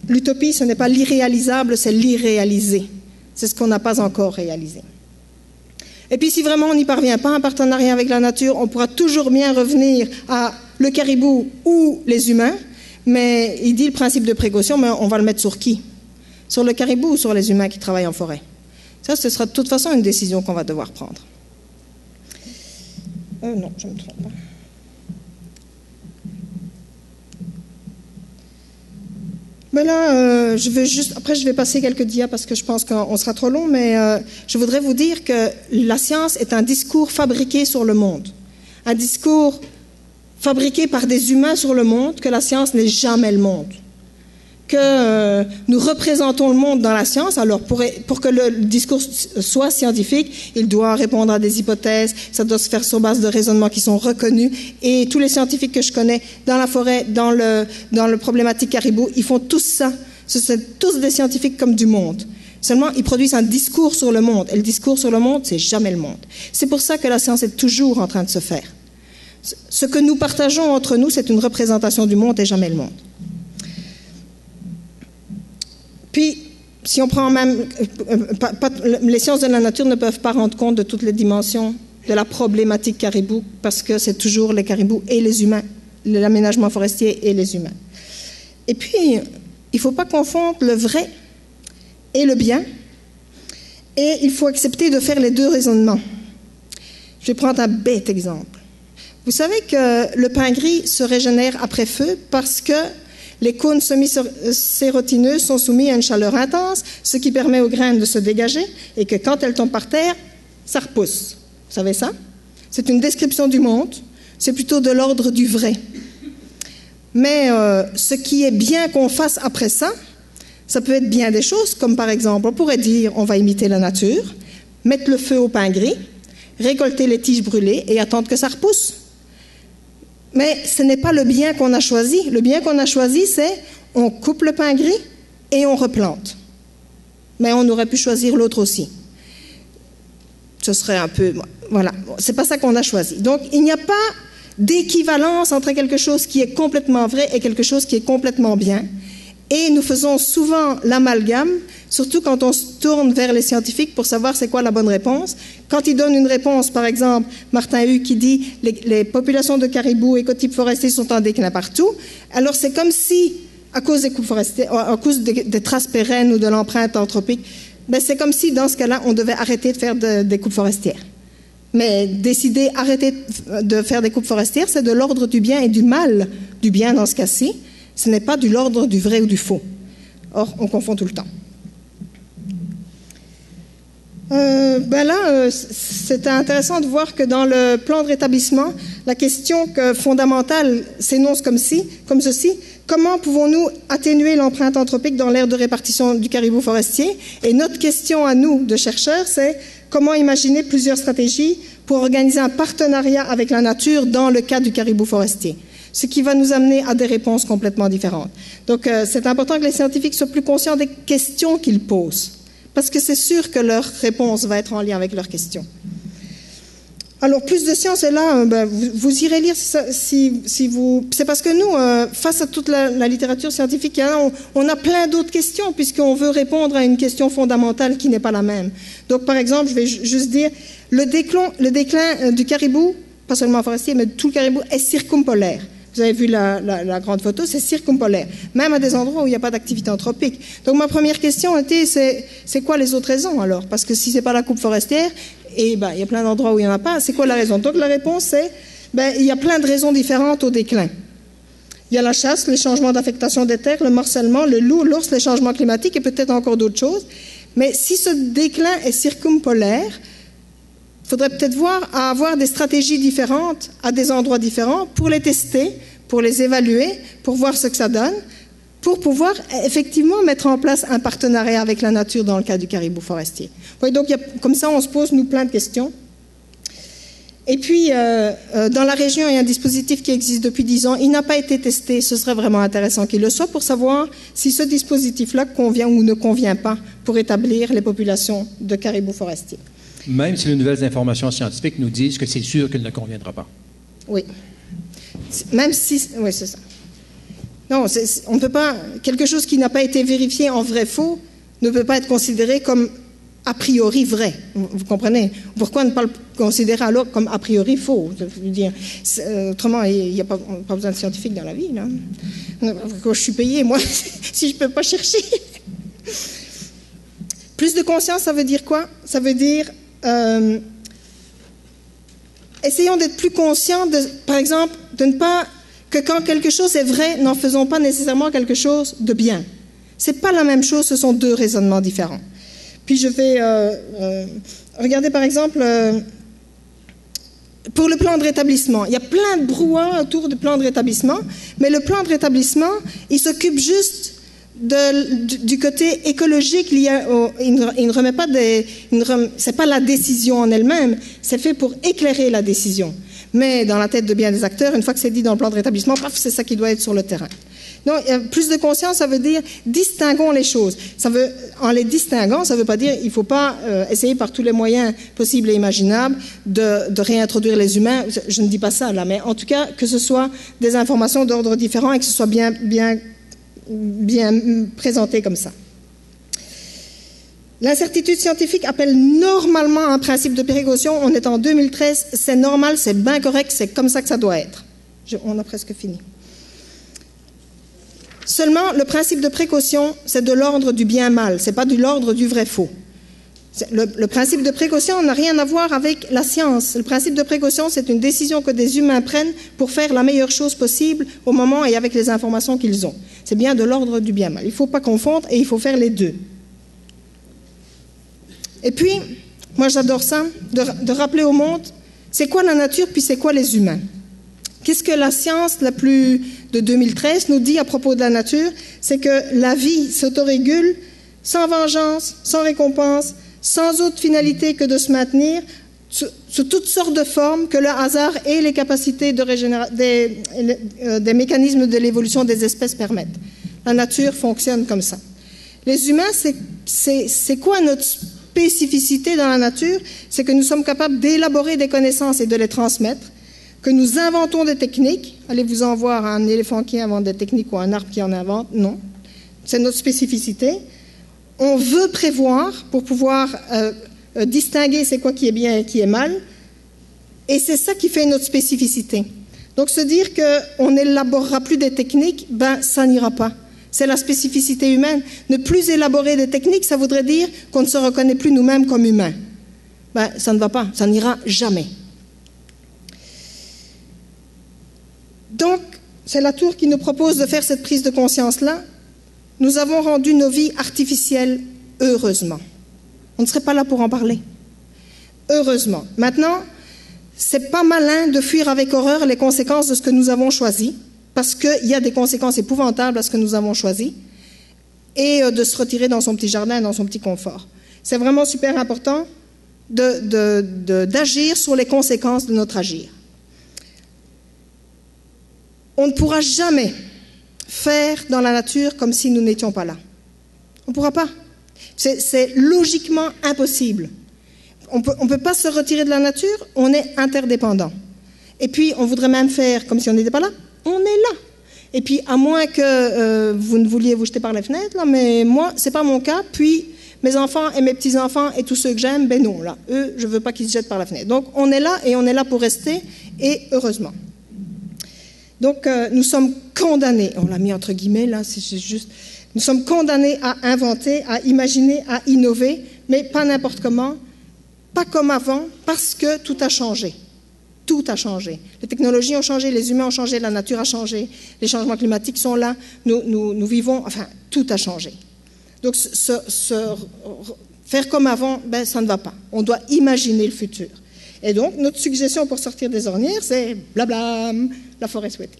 l'utopie, ce n'est pas l'irréalisable, c'est l'irréalisé. C'est ce qu'on n'a pas encore réalisé. Et puis, si vraiment on n'y parvient pas, un partenariat avec la nature, on pourra toujours bien revenir à le caribou ou les humains, mais il dit le principe de précaution, mais on va le mettre sur qui? Sur le caribou ou sur les humains qui travaillent en forêt? Ça, ce sera de toute façon une décision qu'on va devoir prendre. Non, je me trompe pas. Mais là, après je vais passer quelques dias parce que je pense qu'on sera trop long, mais je voudrais vous dire que la science est un discours fabriqué sur le monde. Un discours fabriqué par des humains sur le monde, que la science n'est jamais le monde. Que nous représentons le monde dans la science, alors pour que le discours soit scientifique, il doit répondre à des hypothèses, ça doit se faire sur base de raisonnements qui sont reconnus, et tous les scientifiques que je connais dans la forêt, dans le problématique caribou, ils font tous ça. Ce sont tous des scientifiques comme du monde. Seulement, ils produisent un discours sur le monde, et le discours sur le monde, c'est jamais le monde. C'est pour ça que la science est toujours en train de se faire. Ce que nous partageons entre nous, c'est une représentation du monde et jamais le monde. Puis, si on prend même... les sciences de la nature ne peuvent pas rendre compte de toutes les dimensions de la problématique caribou, parce que c'est toujours les caribous et les humains, l'aménagement forestier et les humains. Et puis, il ne faut pas confondre le vrai et le bien. Et il faut accepter de faire les deux raisonnements. Je vais prendre un bête exemple. Vous savez que le pain gris se régénère après feu parce que les cônes semi-sérotineux sont soumis à une chaleur intense, ce qui permet aux graines de se dégager et que quand elles tombent par terre, ça repousse. Vous savez ça? C'est une description du monde. C'est plutôt de l'ordre du vrai. Mais ce qui est bien qu'on fasse après ça, ça peut être bien des choses, comme par exemple, on pourrait dire on va imiter la nature, mettre le feu au pain gris, récolter les tiges brûlées et attendre que ça repousse. Mais ce n'est pas le bien qu'on a choisi. Le bien qu'on a choisi, c'est on coupe le pain gris et on replante. Mais on aurait pu choisir l'autre aussi. Ce serait un peu... Voilà, c'est pas ça qu'on a choisi. Donc, il n'y a pas d'équivalence entre quelque chose qui est complètement vrai et quelque chose qui est complètement bien. Et nous faisons souvent l'amalgame, surtout quand on se tourne vers les scientifiques pour savoir c'est quoi la bonne réponse. Quand ils donnent une réponse, par exemple, Martin Hu qui dit les populations de caribous et écotypes forestiers sont en déclin partout, alors c'est comme si, à cause des coupes forestières, à cause des traces pérennes ou de l'empreinte anthropique, ben c'est comme si dans ce cas-là, on devait arrêter de faire des coupes forestières. Mais décider arrêter de faire des coupes forestières, c'est de l'ordre du bien et du mal, du bien dans ce cas-ci. Ce n'est pas de l'ordre du vrai ou du faux. Or, on confond tout le temps. C'était intéressant de voir que dans le plan de rétablissement, la question fondamentale s'énonce comme ceci. Comment pouvons-nous atténuer l'empreinte anthropique dans l'aire de répartition du caribou forestier? Et notre question à nous, de chercheurs, c'est comment imaginer plusieurs stratégies pour organiser un partenariat avec la nature dans le cas du caribou forestier, ce qui va nous amener à des réponses complètement différentes. Donc, c'est important que les scientifiques soient plus conscients des questions qu'ils posent, parce que c'est sûr que leur réponse va être en lien avec leurs questions. Alors, plus de science, et là, vous irez lire si vous... C'est parce que nous, face à toute la littérature scientifique, on a plein d'autres questions, puisqu'on veut répondre à une question fondamentale qui n'est pas la même. Donc, par exemple, je vais juste dire, le déclin du caribou, pas seulement forestier, mais tout le caribou, est circumpolaire. Vous avez vu la grande photo, c'est circumpolaire, même à des endroits où il n'y a pas d'activité anthropique. Donc ma première question était, c'est quoi les autres raisons alors? Parce que si ce n'est pas la coupe forestière, et il y a plein d'endroits où il n'y en a pas, c'est quoi la raison? Donc la réponse c'est, il y a plein de raisons différentes au déclin. Il y a la chasse, les changements d'affectation des terres, le morcellement, le loup, l'ours, les changements climatiques et peut-être encore d'autres choses. Mais si ce déclin est circumpolaire, il faudrait peut-être avoir des stratégies différentes à des endroits différents pour les tester, pour les évaluer, pour voir ce que ça donne, pour pouvoir effectivement mettre en place un partenariat avec la nature dans le cas du caribou forestier. Oui, donc comme ça, on se pose nous plein de questions. Et puis, dans la région, il y a un dispositif qui existe depuis 10 ans. Il n'a pas été testé. Ce serait vraiment intéressant qu'il le soit pour savoir si ce dispositif-là convient ou ne convient pas pour établir les populations de caribous forestiers. Même si les nouvelles informations scientifiques nous disent que c'est sûr qu'il ne conviendra pas. Oui. Même si... Oui, c'est ça. Non, on ne peut pas... Quelque chose qui n'a pas été vérifié en vrai-faux ne peut pas être considéré comme a priori vrai. Vous comprenez? Pourquoi ne pas le considérer alors comme a priori faux? Je veux dire, autrement, il n'y a pas besoin de scientifique dans la vie. Là. Quand je suis payé, moi, si je ne peux pas chercher. Plus de conscience, ça veut dire quoi? Ça veut dire... essayons d'être plus conscients, par exemple, de ne pas... que quand quelque chose est vrai, n'en faisons pas nécessairement quelque chose de bien. Ce n'est pas la même chose, ce sont deux raisonnements différents. Puis je vais regarder, par exemple, pour le plan de rétablissement. Il y a plein de brouhaha autour du plan de rétablissement, mais le plan de rétablissement, il s'occupe juste du côté écologique lié il ne remet pas c'est pas la décision en elle-même, c'est fait pour éclairer la décision. Mais dans la tête de bien des acteurs, une fois que c'est dit dans le plan de rétablissement, paf, c'est ça qui doit être sur le terrain. Donc, plus de conscience, ça veut dire distinguons les choses. En les distinguant, ça ne veut pas dire il ne faut pas essayer par tous les moyens possibles et imaginables de réintroduire les humains. Je ne dis pas ça là, mais en tout cas que ce soit des informations d'ordre différent et que ce soit bien présenté comme ça. L'incertitude scientifique appelle normalement un principe de précaution. On est en 2013, c'est normal, c'est bien correct, c'est comme ça que ça doit être. On a presque fini. Seulement, le principe de précaution, c'est de l'ordre du bien-mal, ce n'est pas de l'ordre du vrai-faux. Le principe de précaution n'a rien à voir avec la science. Le principe de précaution, c'est une décision que des humains prennent pour faire la meilleure chose possible au moment et avec les informations qu'ils ont. C'est bien de l'ordre du bien-mal. Il ne faut pas confondre et il faut faire les deux. Et puis, moi j'adore ça, de rappeler au monde, c'est quoi la nature, puis c'est quoi les humains. Qu'est-ce que la science de 2013 nous dit à propos de la nature? C'est que la vie s'autorégule sans vengeance, sans récompense, sans autre finalité que de se maintenir sous toutes sortes de formes que le hasard et les capacités des mécanismes de l'évolution des espèces permettent. La nature fonctionne comme ça. Les humains, c'est quoi notre spécificité dans la nature? C'est que nous sommes capables d'élaborer des connaissances et de les transmettre, que nous inventons des techniques. Allez-vous en voir un éléphant qui invente des techniques ou un arbre qui en invente? Non. C'est notre spécificité. On veut prévoir pour pouvoir distinguer c'est quoi qui est bien et qui est mal. Et c'est ça qui fait notre spécificité. Donc se dire qu'on n'élaborera plus des techniques, ça n'ira pas. C'est la spécificité humaine. Ne plus élaborer des techniques, ça voudrait dire qu'on ne se reconnaît plus nous-mêmes comme humains. Ça ne va pas, ça n'ira jamais. Donc, c'est la Tour qui nous propose de faire cette prise de conscience-là. Nous avons rendu nos vies artificielles, heureusement. On ne serait pas là pour en parler. Heureusement. Maintenant, c'est pas malin de fuir avec horreur les conséquences de ce que nous avons choisi, parce qu'il y a des conséquences épouvantables à ce que nous avons choisi, et de se retirer dans son petit jardin, dans son petit confort. C'est vraiment super important d'agir sur les conséquences de notre agir. On ne pourra jamais faire dans la nature comme si nous n'étions pas là. On ne pourra pas. C'est logiquement impossible. On peut pas se retirer de la nature, on est interdépendant. Et puis, on voudrait même faire comme si on n'était pas là, on est là. Et puis, à moins que vous ne vouliez vous jeter par les fenêtres, là, mais moi, c'est pas mon cas, puis mes enfants et mes petits-enfants et tous ceux que j'aime, non, là, eux, je veux pas qu'ils se jettent par la fenêtre. Donc, on est là et on est là pour rester, et heureusement. Donc, nous sommes condamnés, on l'a mis entre guillemets, là, c'est juste, nous sommes condamnés à inventer, à imaginer, à innover, mais pas n'importe comment, pas comme avant, parce que tout a changé. Tout a changé. Les technologies ont changé, les humains ont changé, la nature a changé, les changements climatiques sont là, nous vivons, enfin, tout a changé. Donc, faire comme avant, ça ne va pas. On doit imaginer le futur. Et donc, notre suggestion pour sortir des ornières, c'est blablam, la forêt souhaitée.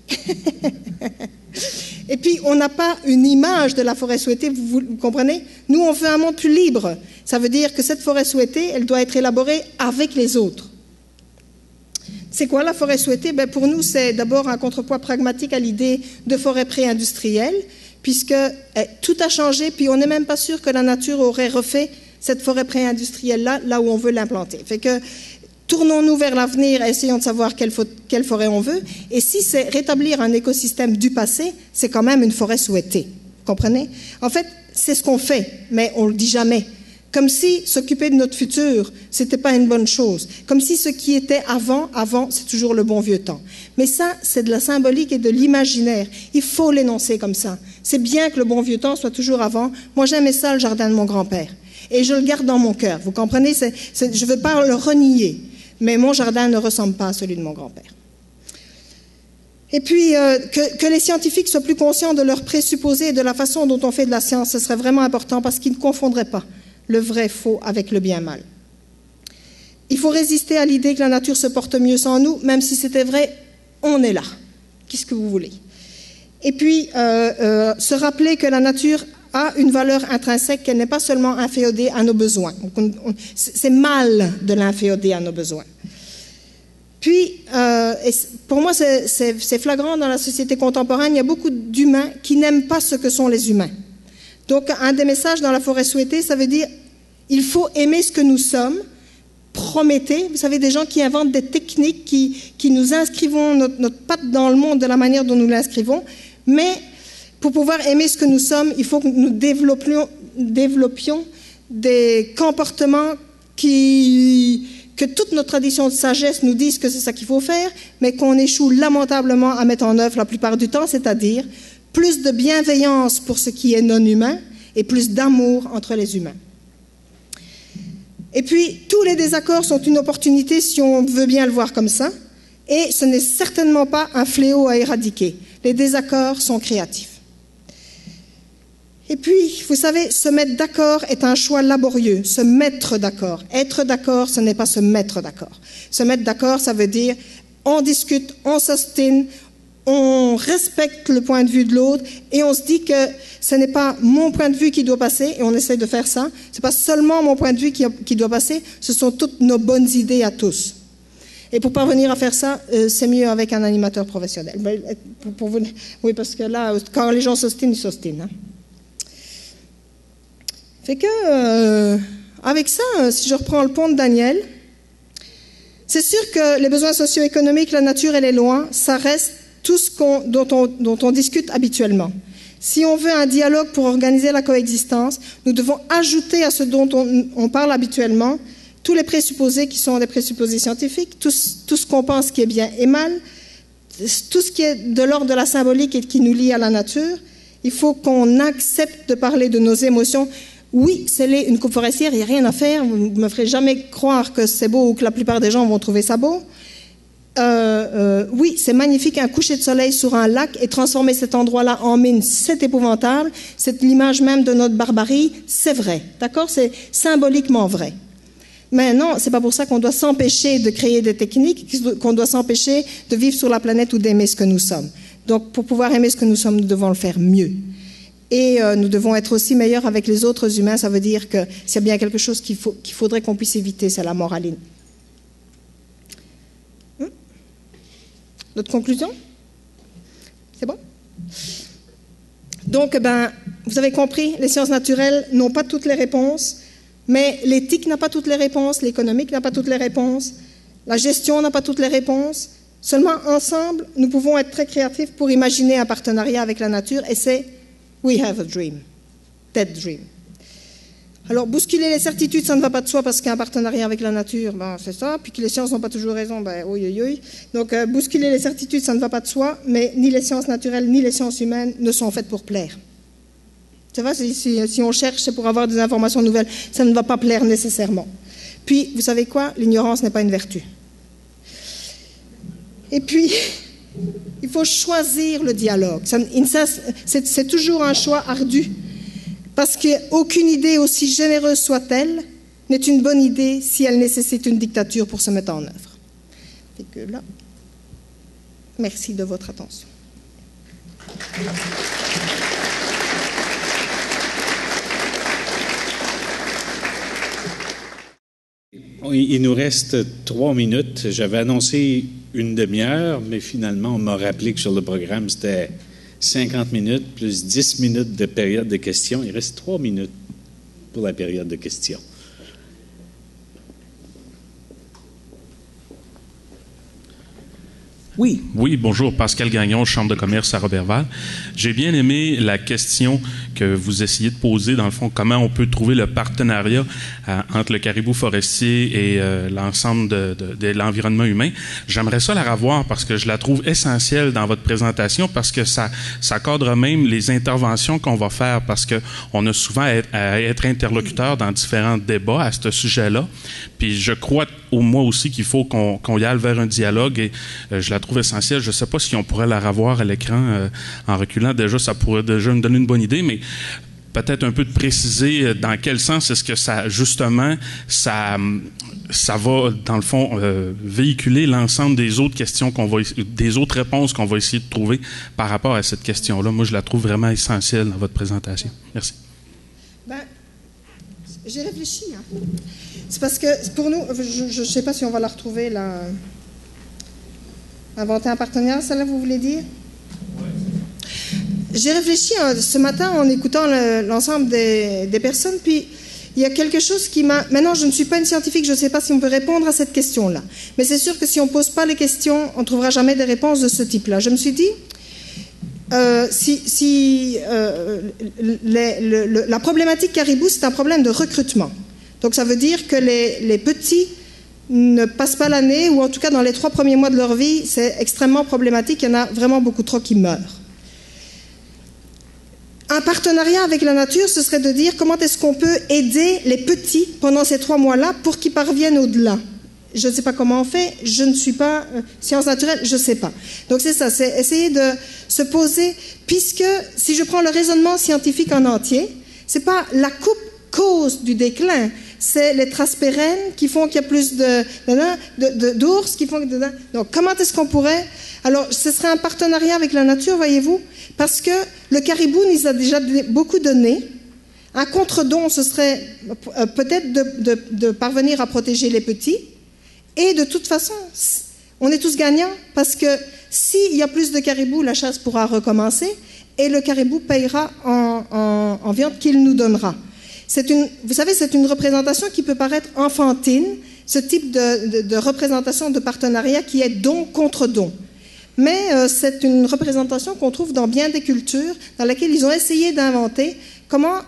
Et puis, on n'a pas une image de la forêt souhaitée, vous comprenez? Nous, on veut un monde plus libre. Ça veut dire que cette forêt souhaitée, elle doit être élaborée avec les autres. C'est quoi la forêt souhaitée? Pour nous, c'est d'abord un contrepoids pragmatique à l'idée de forêt pré-industrielle, puisque tout a changé, puis on n'est même pas sûr que la nature aurait refait cette forêt pré-industrielle-là, là où on veut l'implanter. Fait que tournons-nous vers l'avenir, essayons de savoir quelle forêt on veut. Et si c'est rétablir un écosystème du passé, c'est quand même une forêt souhaitée. Vous comprenez? En fait, c'est ce qu'on fait, mais on ne le dit jamais. Comme si s'occuper de notre futur, ce n'était pas une bonne chose. Comme si ce qui était avant, c'est toujours le bon vieux temps. Mais ça, c'est de la symbolique et de l'imaginaire. Il faut l'énoncer comme ça. C'est bien que le bon vieux temps soit toujours avant. Moi, j'aimais ça, le jardin de mon grand-père. Et je le garde dans mon cœur. Vous comprenez? Je ne veux pas le renier. Mais mon jardin ne ressemble pas à celui de mon grand-père. Et puis, que les scientifiques soient plus conscients de leurs présupposés et de la façon dont on fait de la science, ce serait vraiment important parce qu'ils ne confondraient pas le vrai faux avec le bien mal. Il faut résister à l'idée que la nature se porte mieux sans nous, même si c'était vrai, on est là. Qu'est-ce que vous voulez? Et puis, se rappeler que la nature a une valeur intrinsèque, qu'elle n'est pas seulement inféodée à nos besoins. C'est mal de l'inféoder à nos besoins. Puis, pour moi, c'est flagrant dans la société contemporaine, il y a beaucoup d'humains qui n'aiment pas ce que sont les humains. Donc, un des messages dans la forêt souhaitée, ça veut dire il faut aimer ce que nous sommes, promettez. Vous savez, des gens qui inventent des techniques, qui nous inscrivons notre patte dans le monde de la manière dont nous l'inscrivons, mais pour pouvoir aimer ce que nous sommes, il faut que nous développions des comportements que toute notre tradition de sagesse nous dise que c'est ça qu'il faut faire, mais qu'on échoue lamentablement à mettre en œuvre la plupart du temps, c'est-à-dire plus de bienveillance pour ce qui est non humain et plus d'amour entre les humains. Et puis, tous les désaccords sont une opportunité si on veut bien le voir comme ça, et ce n'est certainement pas un fléau à éradiquer. Les désaccords sont créatifs. Et puis, vous savez, se mettre d'accord est un choix laborieux, se mettre d'accord. Être d'accord, ce n'est pas se mettre d'accord. Se mettre d'accord, ça veut dire on discute, on s'ostine, on respecte le point de vue de l'autre et on se dit que ce n'est pas mon point de vue qui doit passer et on essaie de faire ça. Ce n'est pas seulement mon point de vue qui doit passer, ce sont toutes nos bonnes idées à tous. Et pour parvenir à faire ça, c'est mieux avec un animateur professionnel. Oui, parce que là, quand les gens s'ostinent, ils s'ostinent. Hein. Fait que, avec ça, si je reprends le pont de Daniel, c'est sûr que les besoins socio-économiques, la nature et les lois, ça reste tout ce dont on discute habituellement. Si on veut un dialogue pour organiser la coexistence, nous devons ajouter à ce dont on parle habituellement tous les présupposés qui sont des présupposés scientifiques, tout ce qu'on pense qui est bien et mal, tout ce qui est de l'ordre de la symbolique et qui nous lie à la nature. Il faut qu'on accepte de parler de nos émotions. Oui, c'est une coupe forestière, il n'y a rien à faire. Vous ne me ferez jamais croire que c'est beau ou que la plupart des gens vont trouver ça beau. Oui, c'est magnifique, un coucher de soleil sur un lac et transformer cet endroit-là en mine, c'est épouvantable. C'est l'image même de notre barbarie, c'est vrai. D'accord? C'est symboliquement vrai. Mais non, c'est pas pour ça qu'on doit s'empêcher de créer des techniques, qu'on doit s'empêcher de vivre sur la planète ou d'aimer ce que nous sommes. Donc, pour pouvoir aimer ce que nous sommes, nous devons le faire mieux. Et nous devons être aussi meilleurs avec les autres humains. Ça veut dire que s'il y a bien quelque chose qu'il faudrait qu'on puisse éviter, c'est la moraline. Notre conclusion? C'est bon? Donc, vous avez compris, les sciences naturelles n'ont pas toutes les réponses, mais l'éthique n'a pas toutes les réponses, l'économique n'a pas toutes les réponses, la gestion n'a pas toutes les réponses. Seulement, ensemble, nous pouvons être très créatifs pour imaginer un partenariat avec la nature, et c'est « we have a dream », « that dream ». Alors, bousculer les certitudes, ça ne va pas de soi parce qu'un partenariat avec la nature, c'est ça. Puis que les sciences n'ont pas toujours raison, oui. Donc, bousculer les certitudes, ça ne va pas de soi, mais ni les sciences naturelles, ni les sciences humaines ne sont faites pour plaire. Tu vois, si on cherche, c'est pour avoir des informations nouvelles, ça ne va pas plaire nécessairement. Puis, vous savez quoi? L'ignorance n'est pas une vertu. Et puis, il faut choisir le dialogue. C'est toujours un choix ardu. Parce qu'aucune idée, aussi généreuse soit-elle, n'est une bonne idée si elle nécessite une dictature pour se mettre en œuvre. Et que là, merci de votre attention. Il nous reste 3 minutes. J'avais annoncé une demi-heure, mais finalement, on m'a rappelé que sur le programme, c'était 50 minutes plus 10 minutes de période de questions. Il reste 3 minutes pour la période de questions. Oui. Oui, bonjour, Pascal Gagnon, Chambre de commerce à Roberval. J'ai bien aimé la question que vous essayez de poser, dans le fond, comment on peut trouver le partenariat entre le caribou forestier et l'ensemble de l'environnement humain. J'aimerais ça la revoir parce que je la trouve essentielle dans votre présentation parce que ça cadre même les interventions qu'on va faire parce que on a souvent à être interlocuteur dans différents débats à ce sujet-là. Puis je crois moi aussi qu'il faut qu'on y aille vers un dialogue et je la trouve essentielle. Je ne sais pas si on pourrait la revoir à l'écran en reculant. Déjà, ça pourrait déjà me donner une bonne idée, mais peut-être un peu de préciser dans quel sens est-ce que ça, justement, ça va, dans le fond, véhiculer l'ensemble des autres questions des autres réponses qu'on va essayer de trouver par rapport à cette question-là. Moi, je la trouve vraiment essentielle dans votre présentation. Merci. J'ai réfléchi. C'est parce que pour nous, je ne sais pas si on va la retrouver là. Inventer un partenariat, ça là, vous voulez dire? J'ai réfléchi ce matin en écoutant l'ensemble des personnes, puis il y a quelque chose qui m'a... Maintenant, je ne suis pas une scientifique, je ne sais pas si on peut répondre à cette question-là. Mais c'est sûr que si on ne pose pas les questions, on ne trouvera jamais des réponses de ce type-là. Je me suis dit, la problématique caribou, c'est un problème de recrutement. Donc ça veut dire que les petits ne passent pas l'année, ou en tout cas dans les 3 premiers mois de leur vie, c'est extrêmement problématique. Il y en a vraiment beaucoup trop qui meurent. Un partenariat avec la nature, ce serait de dire comment est-ce qu'on peut aider les petits pendant ces 3 mois-là pour qu'ils parviennent au-delà. Je ne sais pas comment on fait, je ne suis pas sciences naturelles, je ne sais pas. Donc c'est ça, c'est essayer de se poser, puisque si je prends le raisonnement scientifique en entier, c'est pas la cause du déclin, c'est les traces pérennes qui font qu'il y a plus d'ours, qui font que... Donc comment est-ce qu'on pourrait... Alors ce serait un partenariat avec la nature, voyez-vous, parce que le caribou nous a déjà beaucoup donné. Un contre-don, ce serait peut-être de parvenir à protéger les petits. Et de toute façon, on est tous gagnants parce que s'il y a plus de caribous, la chasse pourra recommencer et le caribou payera en viande qu'il nous donnera. Vous savez, c'est une représentation qui peut paraître enfantine, ce type de représentation de partenariat qui est don contre don. Mais c'est une représentation qu'on trouve dans bien des cultures dans lesquelles ils ont essayé d'inventer comment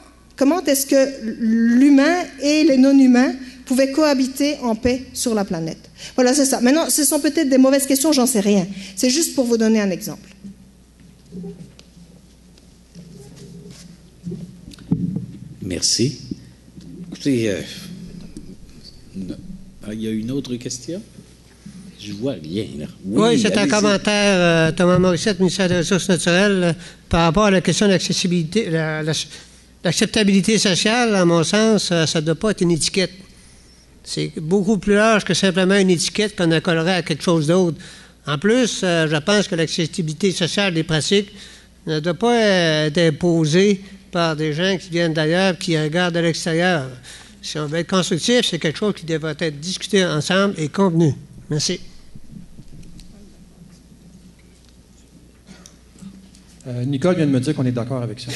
est-ce que l'humain et les non-humains pouvaient cohabiter en paix sur la planète. Voilà, c'est ça. Maintenant, ce sont peut-être des mauvaises questions, j'en sais rien. C'est juste pour vous donner un exemple. Merci. Écoutez, il y a une autre question? Je vois rien, là. Oui, c'est un commentaire, Thomas Morissette, ministère des Ressources naturelles, par rapport à la question de l'accessibilité, l'acceptabilité sociale, à mon sens, ça ne doit pas être une étiquette. C'est beaucoup plus large que simplement une étiquette qu'on accolerait à quelque chose d'autre. En plus, je pense que l'accessibilité sociale des pratiques ne doit pas être imposée par des gens qui viennent d'ailleurs, qui regardent à l'extérieur. Si on veut être constructif, c'est quelque chose qui devrait être discuté ensemble et convenu. Merci. Nicole vient de me dire qu'on est d'accord avec ça.